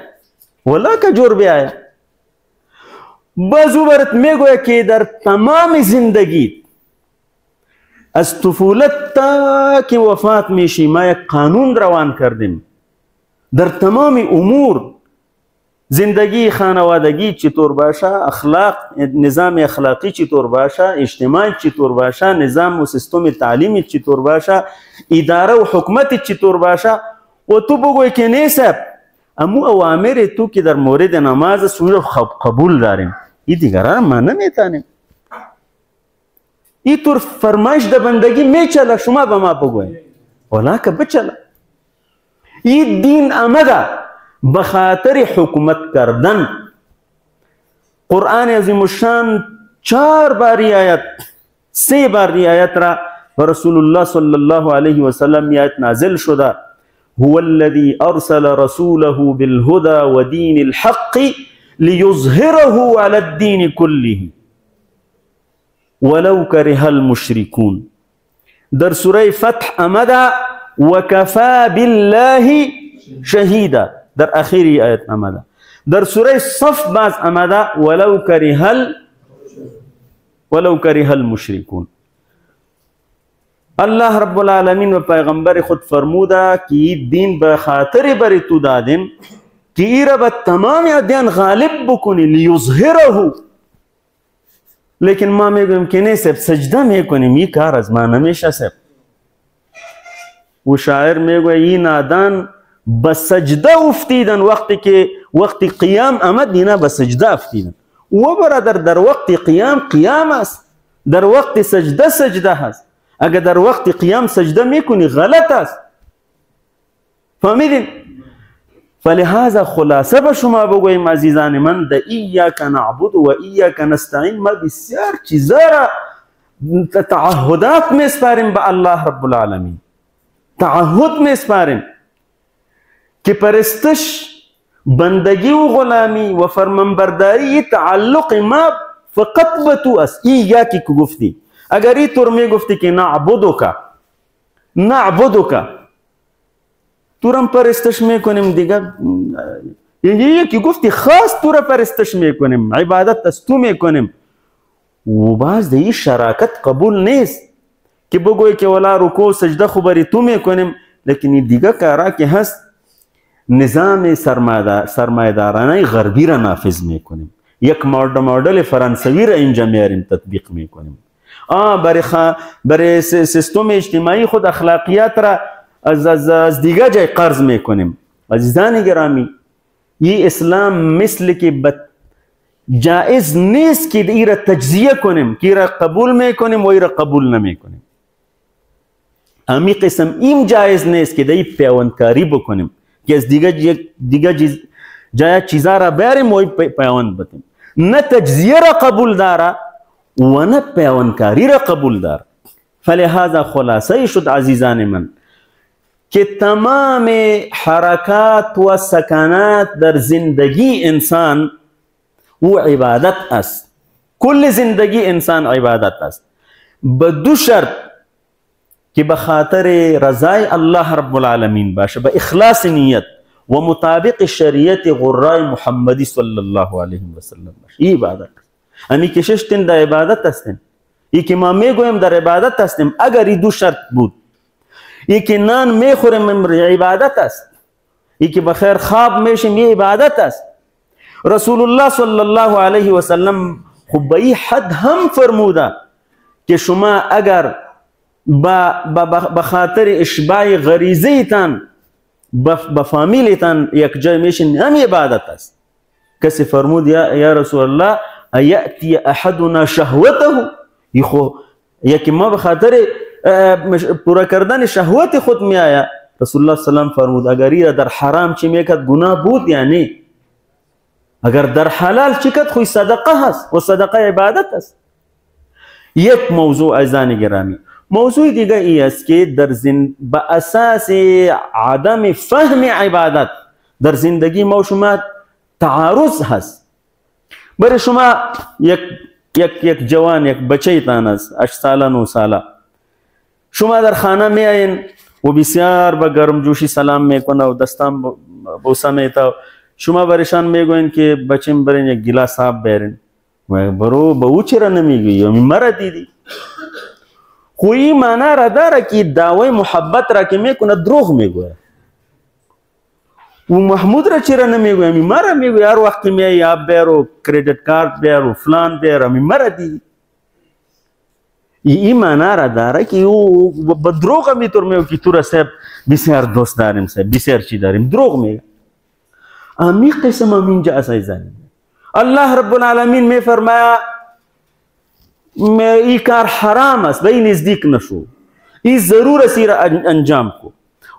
ولا که جور بی آیا. بازو برات میگویم که در تمام زندگی از طفولت تا که وفات میشی ما یک قانون روان کردیم در تمام امور، زندگی خانوادگی چطور باشه، اخلاق، نظام اخلاقی چطور باشه، اجتماع چطور باشه، نظام و سیستم تعلیمی چطور باشه، اداره و حکومت چطور باشه. و تو بگوی که نه صاحب امو اوامر تو که در مورد نماز سوی قبول داریم، این دیگران ما نمیتانیم. این طور فرمایش در بندگی میچله، شما به ما بگوید ولا که بچله. این دین آمده به خاطر حکومت کردن. قرآن عظیم الشان 4 بار آیت 3 بار آیت را و رسول الله صلی الله علیه و سلم آیت نازل شده. هو الذي ارسل رسوله بالهدى ودين الحق ليظهره على الدين كله ولو كره المشركون. در سوره فتح آمده وكفى بالله شهيدا، در اخیر آیت آمده. در سوره صف باز آمده ولو كره المشركون. الله رب العالمین و پیغمبر خود فرموده که این دین به خاطر بر تو دادیم که ای را به تمام ادیان غالب بکنی، لیظهره. لیکن ما میگویم که نه سب سجده میکنیم، این کار از ما نمیشه سب. و شاعر میگوید این نادان به سجده افتیدن، وقتی قیام آمد اینا به سجده افتیدن. و برادر در وقت قیام است، در وقت سجده هست. اگر در وقت قیام سجده میکنی غلط است. فهمیدین؟ فلهذا خلاصه به شما بگویم عزیزان من، در ایاک نعبد و ایاک نستعین ما بسیار چیزا را تعهدات میسپاریم به الله رب العالمین. تعهد میسپاریم که پرستش، بندگی و غلامی و فرمانبرداری تعلق ما فقط به تو است. ایاکی که گفتی، اگر این طور می گفتی که نعبدک تو را پرستش میکنیم دیگه، یکی گفتی خاص تو را پرستش میکنیم، عبادت از تو میکنیم. و باز ده این شراکت قبول نیست که بگوی که ولا رکوع سجده خبری تو میکنیم، لیکن این دیگه کارا که هست نظام سرمایدارانه غربی را نافذ میکنیم، یک مدل فرانسوی را اینجا میاریم تطبیق میکنیم. برای سیستم اجتماعی خود اخلاقیات را از دیگه جای قرض میکنیم. عزیزان گرامی، این اسلام مثل که جائز نیست که ای را تجزیه کنیم که ای را قبول میکنیم و ای را قبول نمیکنیم. امی قسم این جائز نیست که ای پیوندکاری بکنیم که از دیگه جای چیزا را بیاریم و پیوند بتیم. نه تجزیه را قبول داره و نه پیوندکاری را قبول داره. فلهذا خلاصه شد عزیزان من که تمام حرکات و سکنات در زندگی انسان و عبادت است. کل زندگی انسان عبادت است، به 2 شرط که به خاطر رضای الله رب العالمین باشه، به اخلاص نیت و مطابق شریعت غرای محمدی صلی الله علیه و سلم باشه. این عبادت امی که 6 تن در عبادت هستیم. ای که ما میگویم در عبادت هستیم، اگر این 2 شرط بود، ای که نان میخوریم عبادت است، ای که بخیر خواب میشیم یه عبادت است. رسول الله صلی الله علیه و سلم خب به این حد هم فرموده که شما اگر به خاطر اشباع غریزه تان به فامیلی تان یک جای میشین، هم عبادت است. کسی فرمود یا رسول الله ایأتی احدنا شهوته، یکی ما به خاطر پورا کردن شهوت خود می آیا. رسول الله صلی الله علیه و فرمود اگر این در حرام چی میکرد گناه بود یا نه، اگر در حلال چی کرد خوی صدقه هست و صدقه عبادت است. یک موضوع عزیزان گرامی. موضوع دیگه ای است که به اساس عدم فهم عبادت در زندگی ما شما تعارض هست. برای شما یک جوان، یک بچه تان است 8 ساله 9 ساله، شما در خانه می آین و بسیار با گرمجوشی سلام میکنه و دستان بوسه میتا. شما برشان میگوین که بچیم برین یک گلاس آب بیارین، برو به او چرا نمیگویی؟ مرا دیدی؟ خوی معنی را داره که دعوی محبت را که میکنه دروغ میگوید. و محمود را چرا نمیگوی؟ مرا میگوی هر وقت میای آب بیار و کریدیت کارت بیار و فلان بیار. مرا دیدی؟ این معنی را داره که او به دروغ میتور میگوی که تو را صاحب بسیار دوست داریم، صاحب بسیار چی داریم، دروغ میگه. امی قسم امین جا عزیزانی اللہ رب العالمین میں فرمایا ای کار حرام است به این نزدیک نشو، ای ضرور اسی را انجام کو.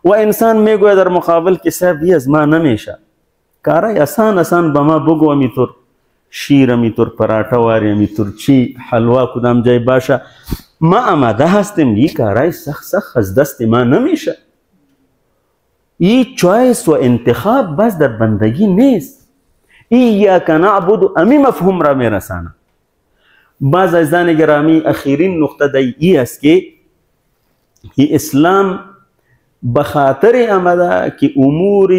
و انسان می گوید در مقابل که صاحب یہ از ما نمیشه، کارای آسان آسان به ما بگو، امیطور شیر، امیطور پراٹھا واری، امیطور چی حلوا کدام جای باشه، ما آماده هستیم. این کارای سخت سخت از دست ما نمیشه. این چوایس و انتخاب بس در بندگی نیست. ایاک نعبد امی مفهوم را میرسانه. بعض عزیزان گرامی اخیرین نقطه ای است که اسلام بخاطر آمده که امور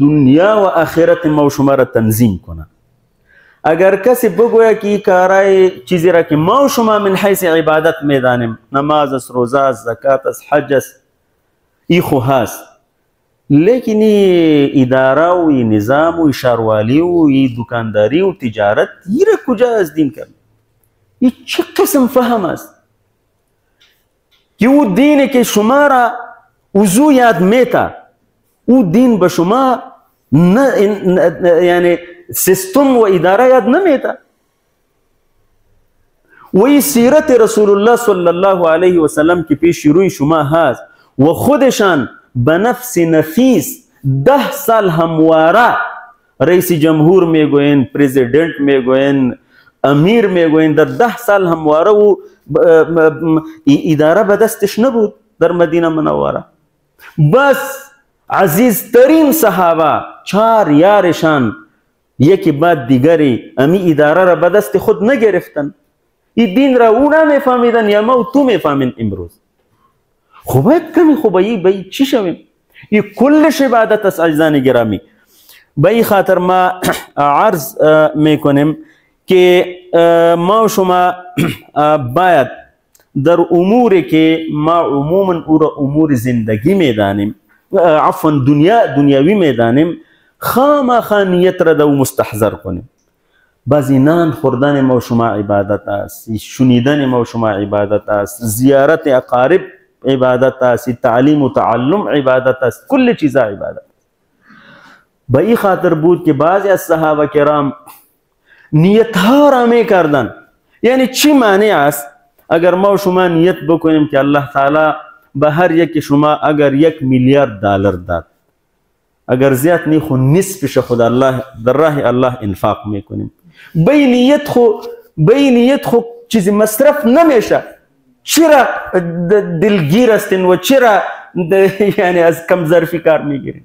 دنیا و آخرت ما و شما را تنظیم کنه. اگر کسی بگوید که این کارای چیزی را که ما و شما من حیث عبادت میدانیم، نماز است، روزه است، زکات است، حج است، این خو هست، لیکن اداره و نظام و شاروالی و دکانداری و تجارت این را کجا از دین کرد؟ این چه قسم فهم است که او دینی که شما را وضو یاد میتا، او دین به شما یعنی سیستم و اداره یاد نمیتا. و این سیرت رسول الله صلی الله علیه و سلم که پیش روی شما هست و خودشان به نفس نفیس 10 سال همواره رئیس جمهور میگوین، پریزیدنت میگوین، امیر میگوین، در 10 سال همواره و اداره به دستش نبود در مدینه منوره. بس عزیزترین صحابه 4 یارشان یکی بعد دیگری امی اداره را به دست خود نگرفتن. این دین را او نمیفهمیدن یا ما و تو میفهمین امروز. خب باید کمی خوبایی چی شویم؟ این کلش عبادت است عزیزان گرامی. به این خاطر ما عرض میکنیم که ما و شما باید در اموری که ما عموما او را امور زندگی میدانیم، عفوا دنیاوی میدانیم، خامخا نیت را دو مستحضر کنیم. بعضی نان خوردن ما و شما عبادت است، شنیدن ما و شما عبادت است، زیارت اقارب عبادت است، تعلیم و تعلم عبادت است، کل چیزا عبادت. به این خاطر بود که بعضی از صحابه کرام نیت ها را می کردن. یعنی چی معنی است اگر ما و شما نیت بکنیم که الله تعالی به هر یک شما اگر 1 میلیارد دلار داد، اگر زیاد نی خو نصفش خود الله در راه الله انفاق میکنیم، به نیت خو چیزی مصرف نمیشه. چرا دلگیر هستین و چرا یعنی از کم ظرفی کار میگیرین؟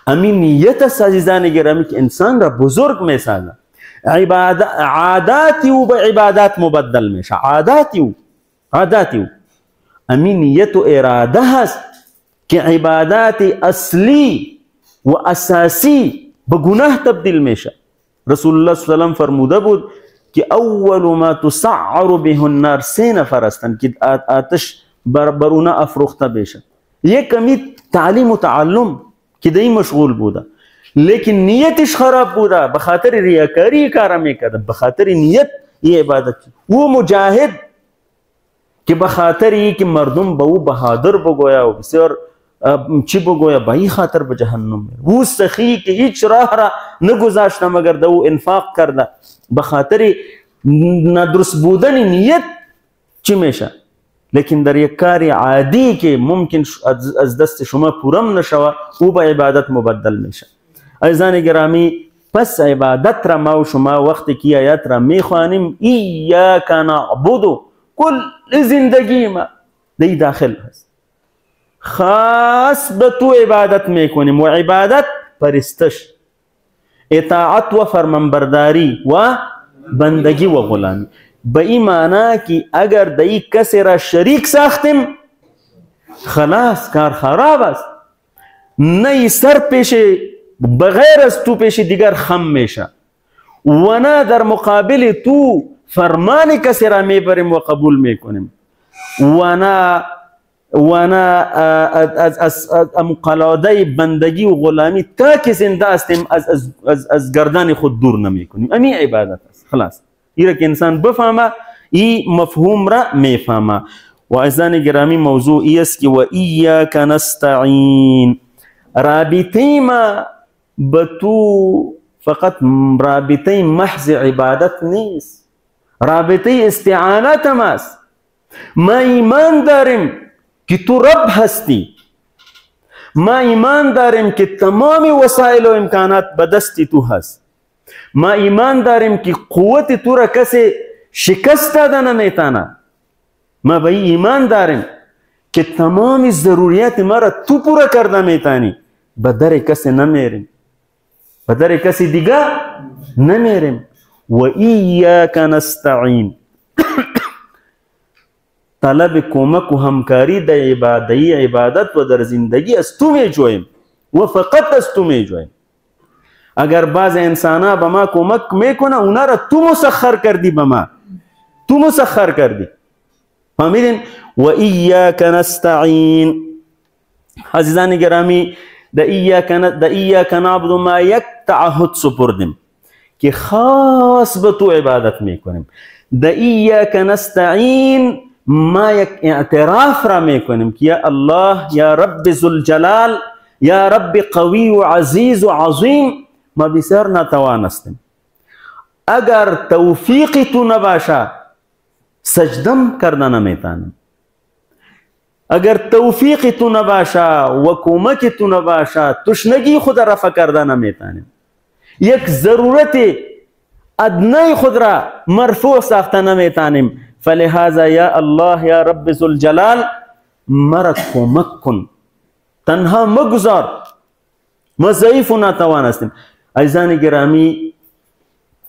امی نیت است عزیزان گرامی که انسان را بزرگ میسازه. عاداتی و به عبادات مبدل میشه. عاداتی و امی نیت و اراده هست که عبادات اصلی و اساسی به گناه تبدیل میشه. رسول الله صلی الله علیه و سلم فرموده بود که اول ما تسعر به النار 3 نفر هستند که آتش بر اونا افروخته بشه. یک کمی تعلیم و تعلم که دی مشغول بوده، لیکن نیتش خراب بوده، به خاطر ریاکاری کار میکرده، به خاطر نیت یہ عبادت. وہ مجاهد که به خاطر ای که مردم به او بهادر بگویا و بسیار چی بگویا، به این خاطر به جهنم میره. او سخی که هیچ راه را نگذاشته مگر ده او انفاق کرده، به خاطر ندرست بودن نیت چی میشه؟ لیکن در یک کار عادی که ممکن از دست شما پورم نشوه، او به عبادت مبدل میشه. عزیزان گرامی، پس عبادت را ما و شما وقتی که آیات را میخوانیم، ایاک نعبد، کل زندگی ما دی داخل هست. خاص به تو عبادت میکنیم و عبادت پرستش، اطاعت و فرمانبرداری و بندگی و غلامی. به این معنی که اگر دی کسی را شریک ساختیم خلاص کار خراب است. نه سر پیش بغیر از تو پیش دیگر خم میشه و نه در مقابل تو فرمان کسی را میبریم و قبول میکنیم و نه از قلاده بندگی و غلامی تا که زنده هستیم از گردن خود دور نمیکنیم. امی عبادت است. خلاص این را که انسان بفهمه این مفهوم را میفهمه. و عزیزان گرامی موضوع ای است که و ایاک نستعین، رابطه ما به تو فقط رابطه محض عبادت نیست، رابطه استعانت هم است. ما ایمان داریم که تو رب هستی، ما ایمان داریم که تمام وسایل و امکانات به دست تو هست، ما ایمان داریم که قوت تو را کسی شکست داده نمیتانه، ما به ایمان داریم که تمام ضروریات ما را تو پورا کرده میتانی. به در کسی نمیریم، به در کسی دیگه نمیریم. و ایاک نستعین، طلب کمک و همکاری در عبادت و در زندگی از تو می جویم و فقط از تو می جویم. اگر بعض انسانا به ما کمک میکنه اونا را تو مسخر کردی، به ما تو مسخر کردی. فهمیدین؟ و ایاک نستعین. عزیزان گرامی، د ایاک نعبد ما یک تعهد سپردیم که خاص به تو عبادت میکنیم. د ایاک نستعین ما یک اعتراف را میکنیم که یا الله، یا رب ذوالجلال، یا رب قوی و عزیز و عظیم، ما بسیار ناتوانستیم. اگر توفیق تو نباشه سجدم کردن نمیتانیم، اگر توفیق تو نباشه و کمک تو نباشه تشنگی خود رفع کردن نمیتانیم، یک ضرورت ادنای خود را مرفوع ساخته نمیتانیم. فلهذا یا الله، یا رب ذوالجلال، مرا کمک کن، تنها مگذار، ما ضعیف و ناتوان هستیم. عزیزان گرامی،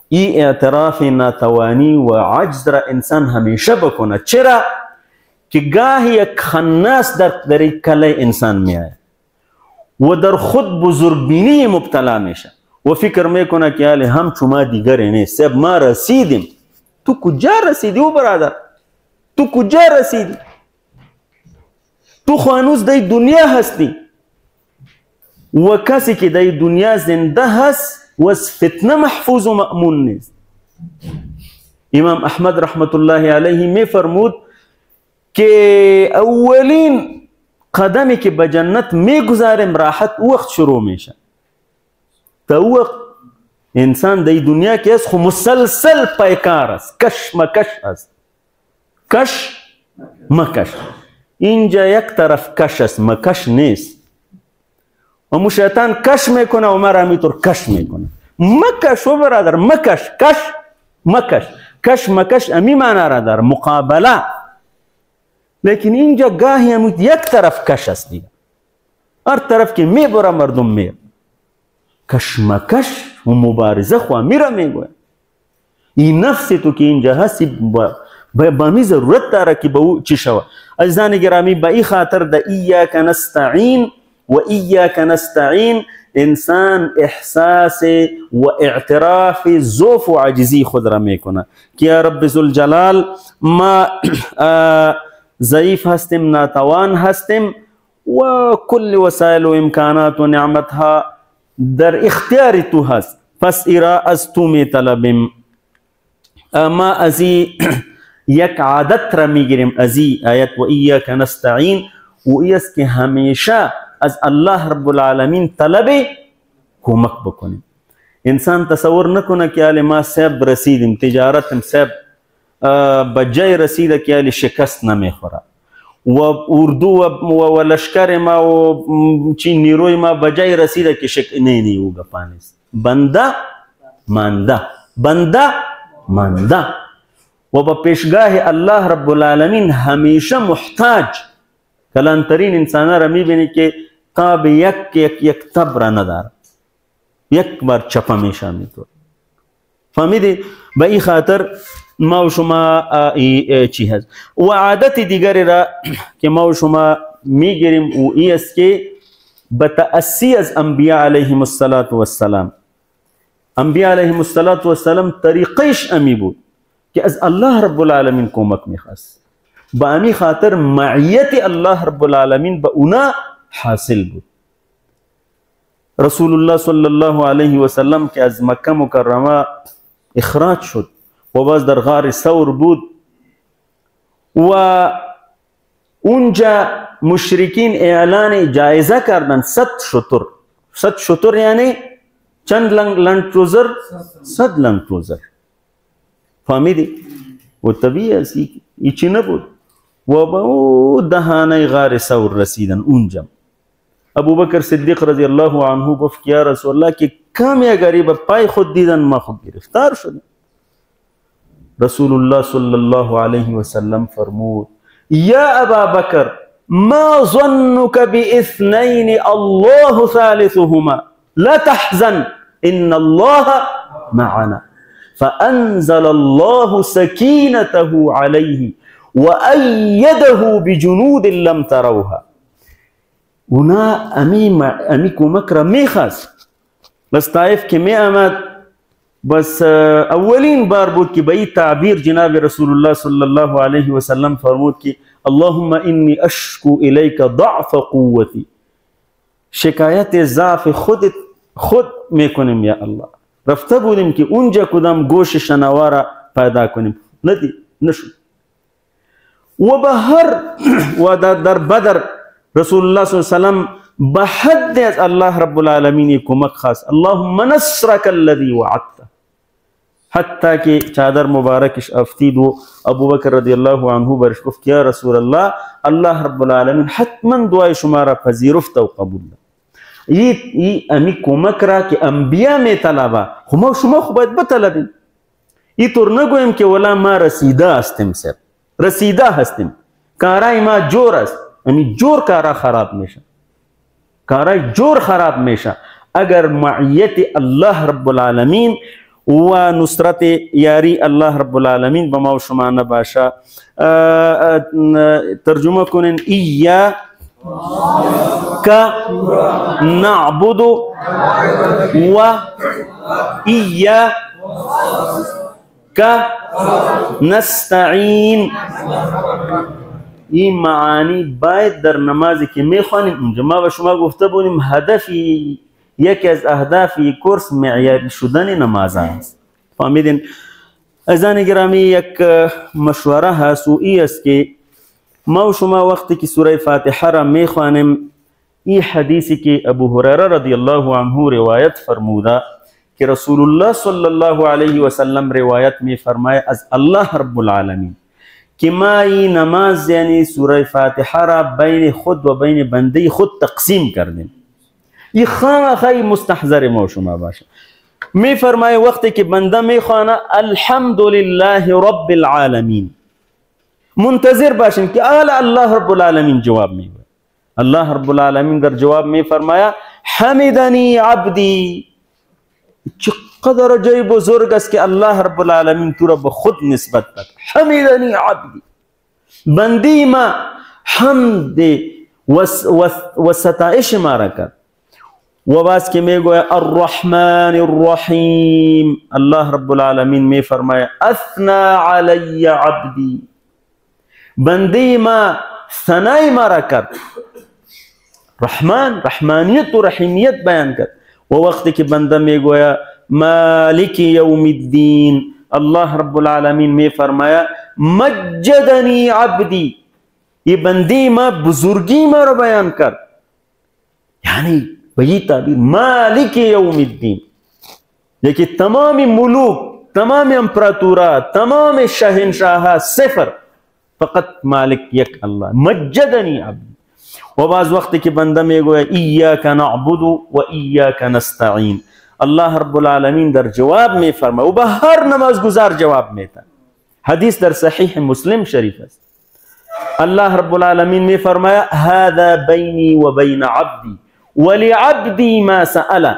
این اعتراف ناتوانی و عجز را انسان همیشه بکنه. چرا؟ که گاهی یک خناس در کله انسان میآید و در خود بزرگبینی مبتلا میشه و فکر میکنه که حالی هم چما دیگری نیست، سب ما رسیدیم. تو کجا رسیدی او برادر؟ تو کجا رسیدی؟ تو خانوز در دنیا هستی و کسی که در دنیا زنده هست و از فتنه محفوظ و مأمون نیست. امام احمد رحمت الله علیه می فرمود که اولین قدمی که به جنت میگذاریم راحت وقت شروع میشه. تا وقت انسان در دنیا که است خو مسلسل پیکار است، کش مکش است، کش مکش. اینجا یک طرف کش است، مکش نیست. و شیطان کش میکنه و ما را همینطور کش میکنه. مکش و برادر، مکش، کش مکش، کش مکش امی معنی را داره، مقابله. لیکن اینجا گاهی هم یک طرف کش است دیگه، هر طرف که میبره مردم میره. کشمکش و مبارزه خواهی میره میگوه. این نفس تو که اینجا هستی با می ضرورت داره که به او چی شوه. عزیزان گرامی، به این خاطر در ایاک نستعین و ایاک نستعین انسان احساس و اعتراف ضعف و عجزی خود را میکنه که یا رب ذوالجلال، ما ضعیف هستیم، ناتوان هستیم و کل وسایل و امکانات و نعمتها در اختیار تو هست، پس ایرا از تو می طلبیم. ما ازی یک عادت را میگیریم، ازی آیت و ایاک نستعین و ایست که همیشه از الله رب العالمین طلب کمک بکنیم. انسان تصور نکنه که آلی ما سب رسیدیم، تجارتم سب بجای رسیده که آلی شکست نمیخوره و اردو و لشکر ما و چی نیروی ما بجای رسیده که نه او گپا نیست. بنده مانده، بنده مانده و با پیشگاه الله رب العالمین همیشه محتاج. کلانترین انسان را میبینی که قاب یک تب را نداره، یک بار چپا میشه میتور. فهمیدی؟ به این خاطر ما و شما چی هست. و عادت دیگری را که ما و شما میگیریم و این است که به تأسی از انبیاء علیهم السلام. انبیاء علیهم السلام طریقش امی بود که از الله رب العالمین کمک میخواست. با امی خاطر معیت الله رب العالمین به اونا حاصل بود. رسول الله صلی الله علیه و سلم که از مکه مکرمه اخراج شد و باز در غار ثور بود و اونجا مشرکین اعلان جایزه کردن 100 شتر. 100 شتر یعنی چند لنگ تروزر؟ 100 لنگ تروزر. فهمیدی؟ و طبیعی است هیچی نبود و به او دهانه غار ثور رسیدن اونجا. ابوبکر صدیق رضی الله عنه گفت یا رسول الله که کمی غریب پای خود دیدن ما خود گرفتار شدیم. رسول الله صلی الله علیه و سلم فرمود یا ابا بکر ما ظنك باثنين الله ثالثهما لا تحزن ان الله معنا فأنزل الله سكينته عليه وأيده بجنود لم تروها. اونا امی کمک را میخواست بس طائف که می آمد بس اولین بار بود که به این تعبیر جناب رسول الله صلی الله علیه و سلم فرمود که اللهم انی اشکو الیک ضعف قوتی، شکایت ضعف خود میکنیم یا الله. رفته بودیم که اونجا کدام گوش شنوارا پیدا کنیم، نشد. و به هر و در بدر رسول الله صلی الله علیه و سلم به حد از الله رب العالمین کمک خواست. اللهم نصرك الذي وعدته، حتی که چادر مبارکش افتید و ابوبکر رضی الله عنه برش گفت یا رسول الله الله رب العالمین حتما دعای شما را پذیرفت و قبول. این امی کمک را که انبیا می طلبه خب شما خب باید بطلبیم. این طور نگویم که ولا ما رسیده هستیم، سر رسیده هستیم، کارای ما جور است. امی جور کارا خراب میشه، کارای جور خراب میشه اگر معیت الله رب العالمین و نصرت یاری الله رب العالمین به ما و شما نباشه. ترجمه کنین ایاک نعبد و ایاک نستعین. این معانی باید در نمازی که میخوانیم اونجا. ما به شما گفته بودیم هدفی یکی از اهداف کورس معیاری شدن نماز است. فهمیدین؟ عزیزان گرامی یک مشوره هست و ای است که ما و شما وقتی که سوره فاتحه را میخوانیم این حدیثی که ابو هریره رضی الله عنه روایت فرموده که رسول الله صلی الله علیه و سلم روایت میفرماید از الله رب العالمین که ما این نماز یعنی سوره فاتحه را بین خود و بین بنده خود تقسیم کردیم. این خیلی مستحضر ما و شما باشه. میفرماید وقتی که بنده میخوانه الحمد لله رب العالمین، منتظر باشیم که الله رب العالمین جواب میگه. الله رب العالمین در جواب میفرماید حمدنی عبدی. چقدر جای بزرگ است که الله رب العالمین تو را به خود نسبت داد. حمدنی عبدی، بندی ما حمد و ستایش ما را کرد. و باز که میگوید الرحمن الرحیم، الله رب العالمین میفرماید اثنا علی عبدی، بندی ما ثنای ما را کرد. رحمانیت و رحیمیت بیان کرد. و وقتی که بنده میگوید مالک یوم الدین، الله رب العالمین میفرماید مجدنی عبدی، یہ بندی ما بزرگی ما را بیان کرد. یعنی به این تعبیر مالک یوم الدین، یکی تمام ملوک، تمام امپراتورات، تمام شاهنشاهات صفر، فقط مالک یک الله. مجدنی عبدی. و بعض وقتی که بنده میگوید ایاک نعبد و ایاک نستعین، الله رب العالمین در جواب میفرماید و به هر نماز گزار جواب میده. حدیث در صحیح مسلم شریف است. الله رب العالمین میفرماید هذا بینی و بین عبدی ولعبدی ما سأل.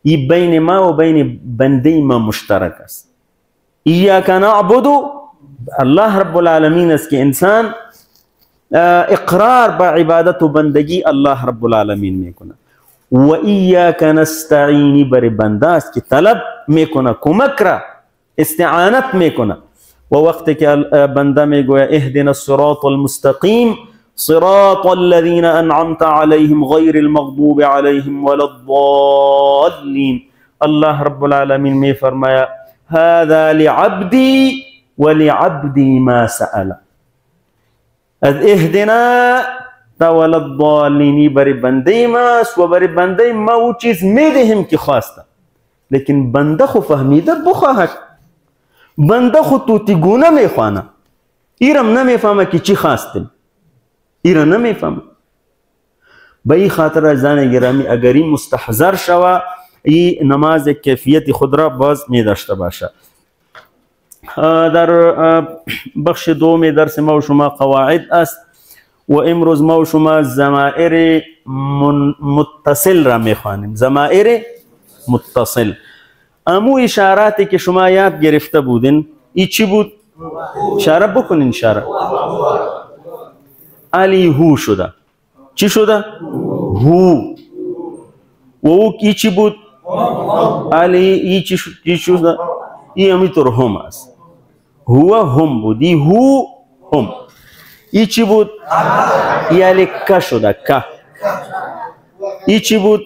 این بین ما و بین بنده ما مشترک است. ایاک نعبد، الله رب العالمین است که انسان اقرار با عبادت و بندگی الله رب العالمین میکنه. و ایاک نستعینی بر بنده است که طلب میکنه، کمک را استعانت میکنه. و وقتی که بنده میگوید اهدنا الصراط المستقیم صراط الذين انعمت عليهم غير المغضوب عليهم ولا الضالين، الله رب العالمین میفرماید هذا لعبدی ولعبدی ما سأل. از اهدنا تا ولا الضالین بر بنده ماست و بر بنده ما او چیز میدهیم که خواسته. لیکن بنده خو فهمیده بخواهد، بنده خو توتیگونه میخوانه، ایرم نمیفهمه که چی خواستیم، ایره نمیفهمه. به این خاطر عزیزان گرامی اگر این مستحضر شوه این نماز کیفیت خود را باز می داشته باشه. در بخش دوم درس ما و شما قواعد است و امروز ما و شما ضمائر متصل را می خوانیم. ضمائر متصل، امو اشاراتی که شما یاد گرفته بودین ای چی بود؟ اشاره بکنین. اشاره علی هو شده. چی شده؟ هو. و او ای چی بود؟ علی ای چی شده؟ ای همینطور هم است. هو هم بود. ای هو هم. ای چی بود؟ ای علی که شده. که. ای چی بود؟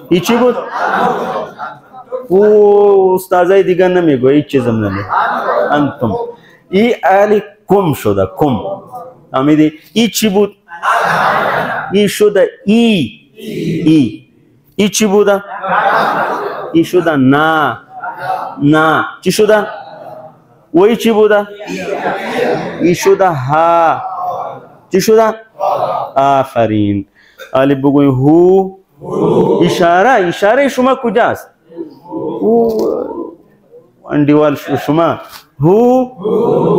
ای چی بود؟ او استازای دیگر نمیگو، ای چیزم نمیگو. انتم. ای علی کم شده. کم. امیدی ای چی بود؟ ای شده ای. ای چی بوده؟ ای شده نه. نه. چی شده؟ و ای چی بوده؟ ای شده ها. چی شده؟ آفرین. علی بگوین هو. اشاره شما کجاست؟ اندیوال شما هو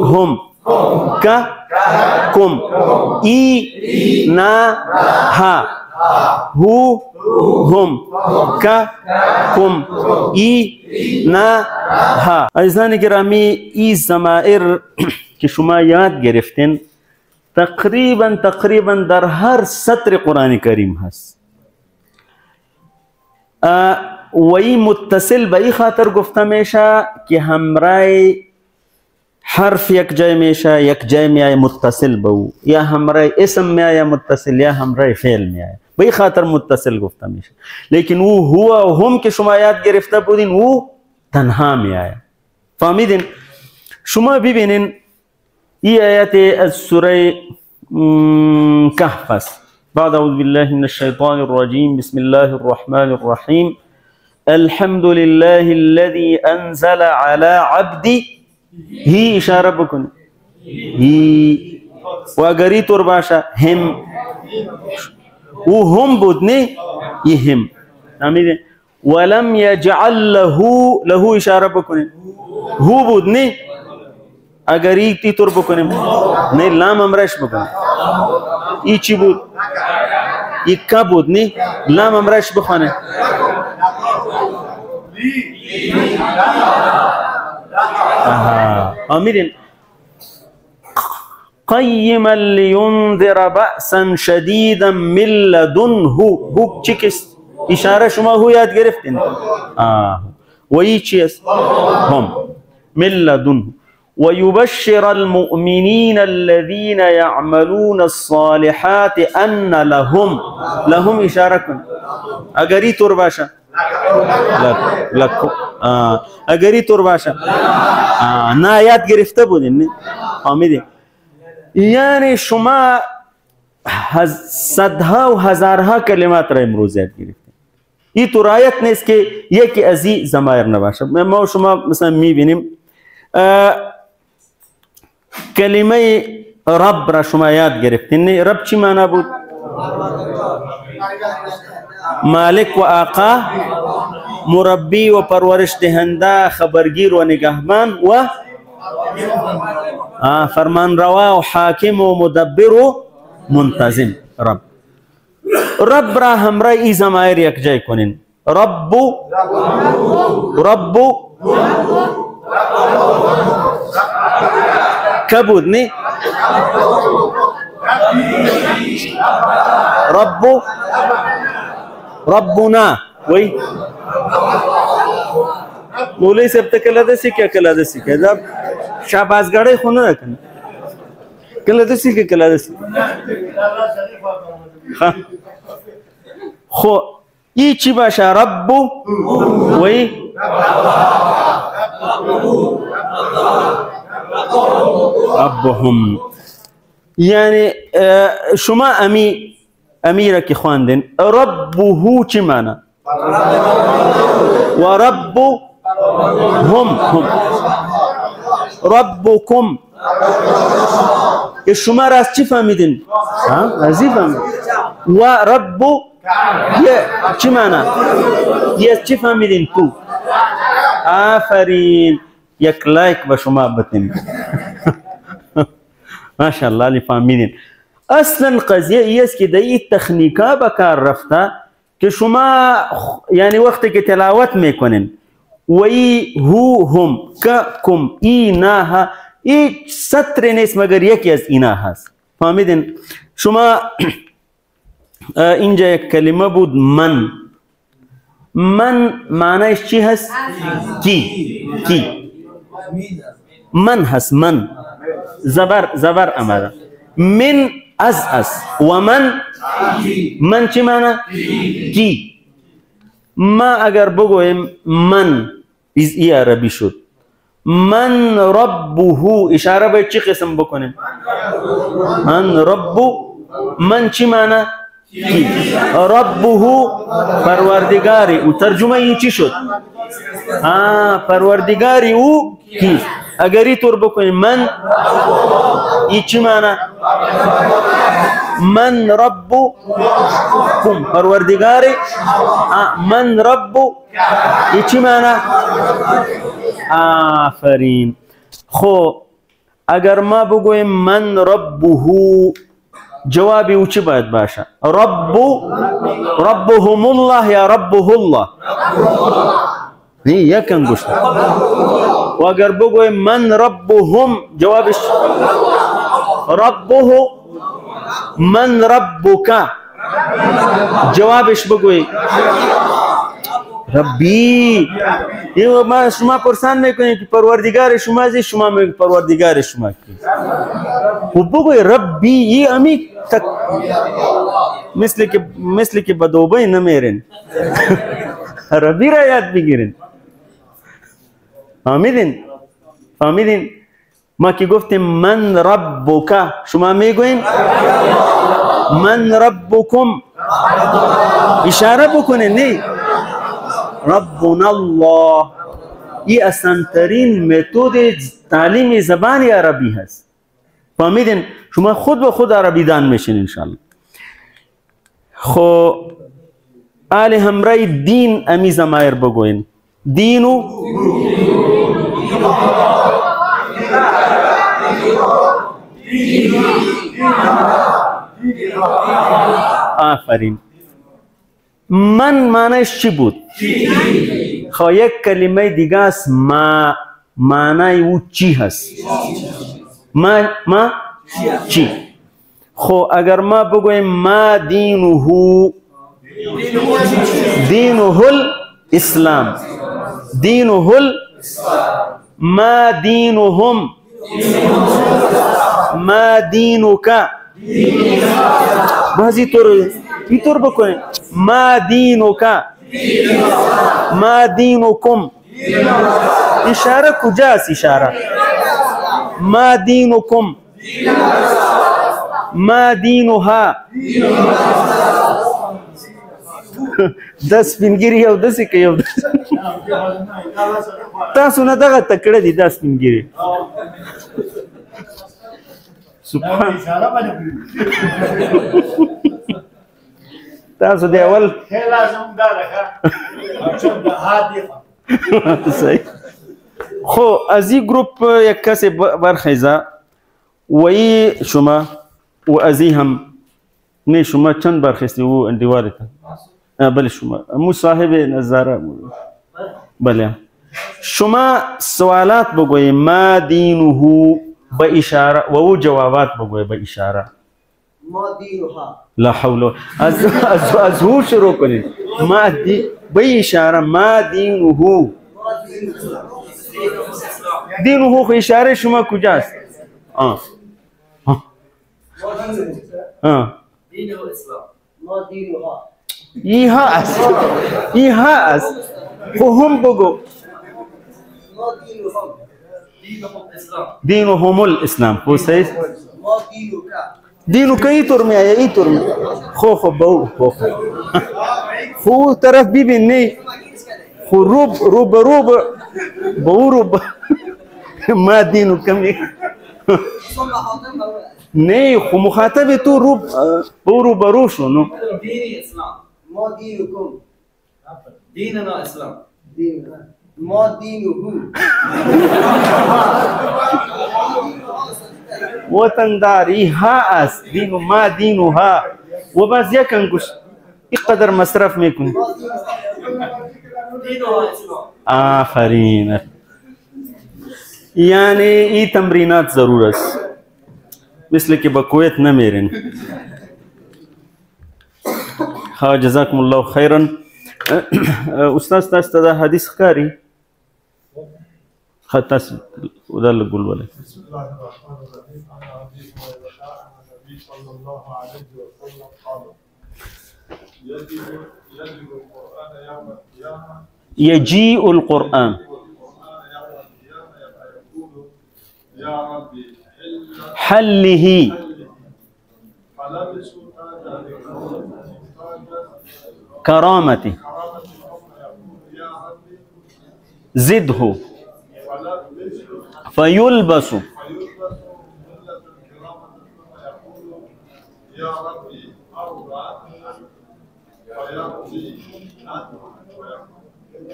هم که کم ای نا ها هو هم که کم ای نا ها. عزیزان گرامی این ضمائر که شما یاد گرفتین تقریبا در هر سطر قرآن کریم هست و این متصل به این خاطر گفته میشه که همراه حرف یک جای میشه، یک جای میایه متصل به او، یا همراه اسم میایه متصل، یا همراه فعل میایه، به این خاطر متصل گفته میشه. لیکن او هو و هم که شما یاد گرفته بودین او تنها میایه. فهمیدین؟ شما ببینین این آیت از سوره کهف است. بعد اعوذ بالله من الشیطان الرجیم بسم الله الرحمن الرحیم الحمد لله الذي انزل على عبدی. هی اشاره بکنی هی و اگری طور باشه هم. او هم بود نه یه هم. نمیده ولم یجعل له اشاره بکنی هو بود نه اگری تی طور بکنیم نه لام امرش بکنیم. ای چی بود؟ ای که بود نه لام امرش بخونه. آمیرین قیما لینذر بأسا شدیدا من لدنه. هو چی کست؟ اشاره شما هو یاد گرفتین. و ای چی است؟ هم من لدنه ويبشر المؤمنين الذين يعملون الصالحات أن لهم إشارة كن أجري ترباشا لك أجري ترباشا نايات گرفته بودین آمیدی. یعنی شما صدها و هزارها کلمات را امروز یاد گرفتین. این تو آیت نیست که یکی از این ضمایر نباشه. ما شما مثلا میبینیم کلمه رب را شما یاد گرفتین. رب چی معنی بود؟ مالک و آقا، مربی و پرورش دهنده، خبرگیر و نگهبان و فرمان روا و حاکم و مدبر و منتظم. رب را همراه ای ضمایر یک جای کنین. رب کبود نی ربنا وی مولوی صاحب ته کله دسی که دا شابازګړی خو نه کنه کله دسی خو ای چی باشه رب وی ربهم. یعنی شما امیر که خواندین ربه چی معنی؟ و ربهم ربکم. شما را از چی فهمیدین؟ از این فهمیدین. و رب یه چی معنی؟ یه چی فهمیدین تو؟ آفرین. یک لایک به شما بتیم. ماشاءالله علی فهمیدین. اصلا قضیه ای است که در این تکنیکا به کار رفته که شما یعنی وقتی که تلاوت میکنین وی هو هم که کم اینا ها این سطر نیست مگر یکی از اینا هست. فهمیدین؟ شما اینجا یک کلمه بود من. من معنیش چی هست؟ کی من هست. من زبر آمده. من از و من چی معنی؟ کی. ما اگر بگویم من ای عربی شد. من ربه اشاره به چی قسم بکنیم؟ من رب. من چی معنی؟ کی. ربه پروردگاری. و ترجمه این چی شد؟ پروردگاری او کی. اگر ای طور بکنیم من ای چی معنی؟ من ربکم پروردگاری. من رب ای چی معنی؟ آفرین. خب اگر ما بگویم من ربه جوابی او چی باید باشه؟ ربهم الله یا ربه الله؟ یک انگشت. و اگر بگویم من ربهم جوابش ربه. من ربک جوابش بگوی ربی. یہ ما شما پرسان میکنید که پروردگار شما زی شما میگوید پروردگار شما کی. و بگوی ربی یہ امی تک مثل که بدوبه نمیرین ربی را یاد بگیرین. فهمیدین؟ ما که گفتیم من ربک شما میگوین من ربکم اشاره بکنین. نه ربنا الله. این اسانترین متد تعلیم زبان عربی هست. فهمیدین؟ شما خود به خود عربی دان میشین انشاءالله. خب آل همراه دین امی زمایر بگوین. دینو آفرین. من معنیش چی بود؟ خب یک کلمه دیگه است ما معنی او چی هست؟ ما چی؟ خب اگر ما بگویم ما دینه الاسلام ما دینهم ما دینک بعضی طور بکنه ما دینک ما دینکم. اشاره کجاست؟ اشاره ما دینکم ما دینها. دس سپینګری یو داسې که یو تاسو نه دغه تکړه دي دا سپینګری. سبحان تاسو دی اول صحیح. خب از این گروپ یک کسی برخیزه وی شما و ازی هم نه شما چند برخیستی و اندیوارتن بله شما مو صاحب نظاره بله شما سوالات بگوی ما دینه به اشاره و او جوابات بگوی به اشاره. ما دینها لا حول از هو شروع کنید. ما دی به اشاره ما دینه دینه خو اشاره شما کجاست؟ دین و اسلام. ما دینها ایها است خو هم بگو ما دینهم اسلام. دینهم الاسلام. خو صحیح. ما دینک دینو که ای طور می آیا ای طور می خو بو خو طرف ببینی خو روبرو ما دینو کمی نه خو مخاطب تو روبرو شو نو ديني اسلام ما دينكم ديننا اسلام ما دينه وطنداری ها است دینو ما دینو ها و بس یک انگوش اینقدر مصرف میکن ديننا اسلام آفرین یعنی این تمرینات ضرور است مثل که با کویت نمیرین ها جزاکم الله خیرا استاد تاسو ته حدیث ښکاري خطا ودا لګول ولا بسم الله الرحمن الرحيم عن ابي هريره عن النبي صلى الله عليه وسلم قال يجب القران يوم القيامه يجيء القرآن يوم القيامه يقول يا ربي حله فلبسوا كرامتي يا ربي زده فلبسوا فيلبس فيلبس ملة الكرامة ثم يقول يا ربي أرضى فيرضي عنه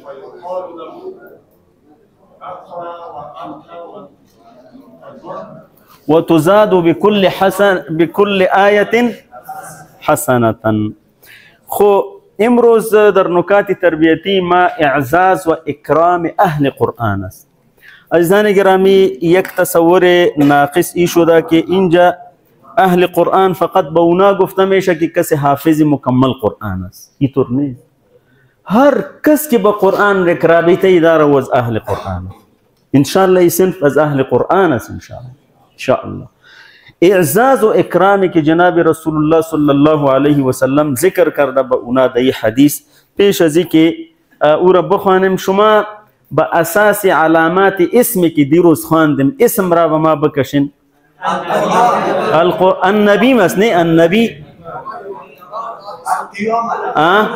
ويقال له أقرى وأنقى وتزاد بكل آية حسنة خو امروز در نکات تربیتی ما اعزاز و اکرام اهل قرآن است. عزیزان گرامی یک تصور ناقص ای شده که اینجا اهل قرآن فقط به اونا گفته میشه که کسی حافظ مکمل قرآن است. اینطور نیست. هر کس که به قرآن یک رابطه داره و از اهل قرآن است. انشاءالله این صنف از اهل قرآن است انشاءالله. اعزاز و اکرامی که جناب رسول الله صلی الله علیه و سلم ذکر کرده به اونا در این حدیث پیش از اینکه او را بخوانم شما با اساس علامات اسمی که دیروز خواندم اسم را به ما بکشین النبی مسنی النبی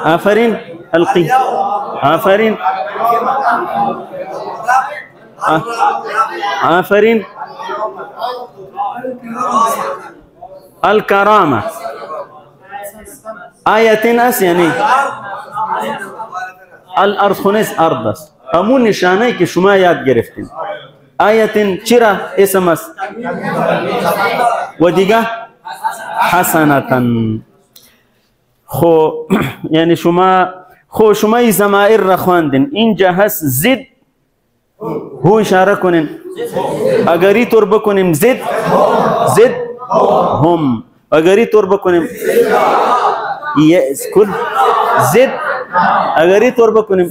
آفرین آفرین آفرین الكرامة آية أس يعني الأرض خنس أرضس همون نشانه که شما یاد گرفتین آية چرا اسم است و دیگه حسنة خو یعنی شما ای ضمائر را خواندین اینجا هست زد هو اشاره کنین اگری طور بکنیم زد هم اگری طور بکنیم کل زد اگری طور بکنیم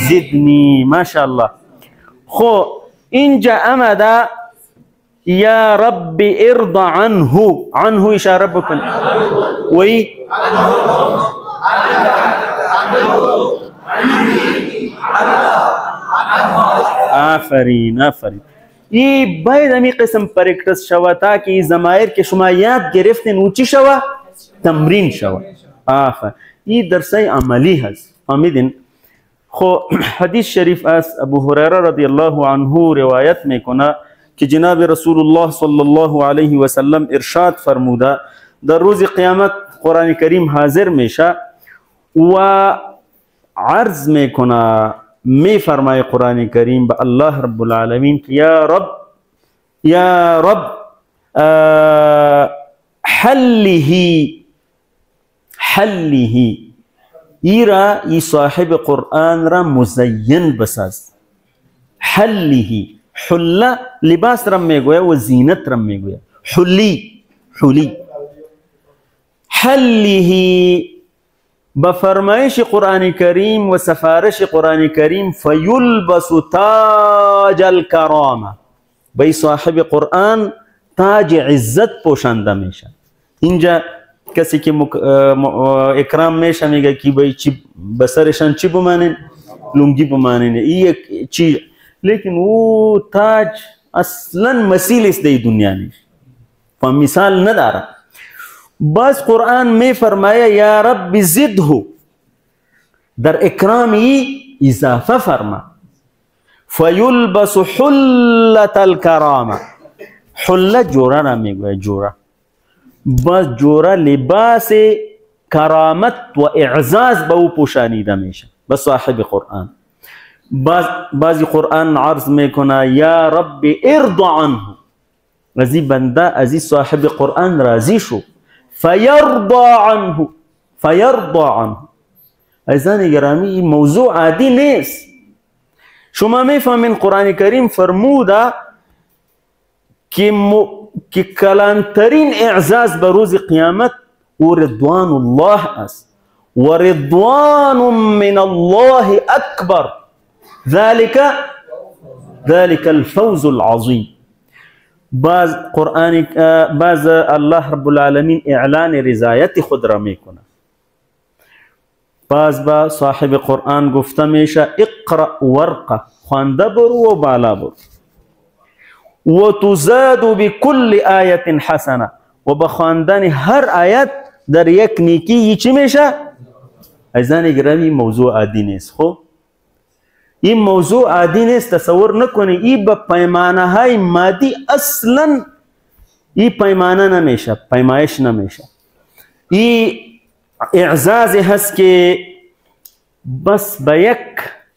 زدنی ماشاءالله خو اینجا امدا یا رب ارض عنه اشاره بکن وی آفرین ای باید همی قسم پرکتس شوا تا که ضمایر که شما یاد گرفتین او چی شوا؟ تمرین شوا آفرین ای درسای عملی هست فهمیدین؟ خو حدیث شریف است ابو هریره رضی الله عنه روایت میکنه که جناب رسول الله صلی الله علیه و سلم ارشاد فرموده در روز قیامت قرآن کریم حاضر میشه و عرض میکنه می فرمای قرآن کریم به الله رب العالمین یا رب حله ایرا ای صاحب قرآن را مزین بساز حله حله لباس را میگویا و زینت را میگویا حلی حله بفرمایش قرآن کریم و سفارش قرآن کریم فیلبس تاج الکرامه بی صاحب قرآن تاج عزت پوشنده میشه اینجا کسی که اکرام میشه میگه که بی چی بسرشان چی بمانین لنگی بمانین این یک چیز لیکن او تاج اصلا مثیل است دی دنیا نیست مثال نداره بس قرآن میں فرمایا یا رب زده در اکرام اضافه فرما. فیلبس حلت الکرامه، حله جوره را میگوید، جوره. بس جوره لباس کرامت و اعزاز به او پوشانیده میشه به صاحب قرآن. بعضی قرآن عرض میکنه یا رب ارض عنه، از این بنده از این صاحب قرآن راضی شو. فیرضا عنه، فیرضا عنه. عزیزان گرامی این موضوع عادی نیست. شما میفهمین قرآن کریم فرموده که کلانترین اعزاز به روز قیامت و رضوان الله است. و رضوان من الله اکبر، ذلك الفوز العظیم. بعض الله رب العالمین اعلان رضایت خود را میکنه. باز با صاحب قرآن گفته میشه اقرأ ورقه، خوانده برو و بالا برو. و تزاد بكل آیت حسنه، و بخواندن هر آیت در یک نیکی چی میشه؟ عزیزان گرامی موضوع عادی نیست. خب این موضوع عادی نیست. تصور نکنی این به پیمانه های مادی اصلا این پیمانه نمیشه، پیمایش نمیشه. این اعزازی هست که بس به یک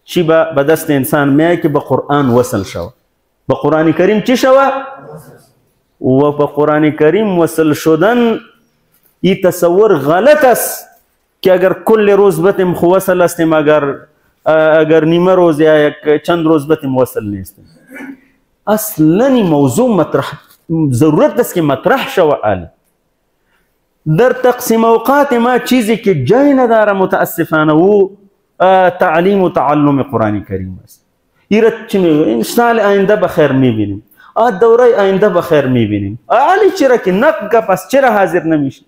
چی به دست انسان میای که به قرآن وصل شود. به قرآن کریم چی شود؟ و به قرآن کریم وصل شدن این تصور غلط است که اگر کل روز بتیم خو وصل هستیم، اگر نیمه روز یا یک چند روز بتیم وصل نیستیم. اصلا این موضوع مطرح ضرورت است که مطرح شود. در تقسیم اوقات ما چیزی که جای نداره متاسفانه و تعلیم و تعلم قرآن کریم است. ایرت چی میگویم؟ سال آینده بخیر میبینیم، دوره آینده بخیر میبینیم. علی چرا که نقگه پس چرا حاضر نمیشه؟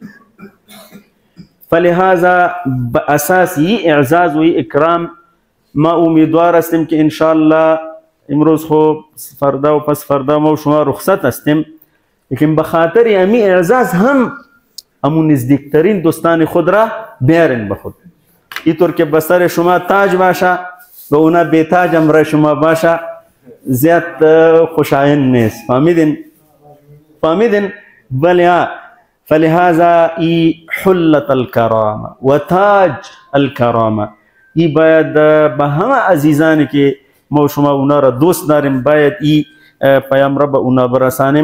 فلهذا به اساس اعزاز و اکرام ما امیدوار هستیم که انشاءالله امروز خو فردا و پس فردا ما و شما رخصت هستیم، لیکن به خاطر امی اعزاز هم همون نزدیکترین دوستان خود را بیارین به خود. اینطور که بسر شما تاج باشه و اونا بی تاج هم را شما باشه زیاد خوشایند نیست. فهمیدین؟ بله. فلهذا ای حلت الکرامه و تاج الکرامه، ای باید به همه عزیزانی که ما شما اونا را دوست داریم باید ای پیام را به اونا برسانیم.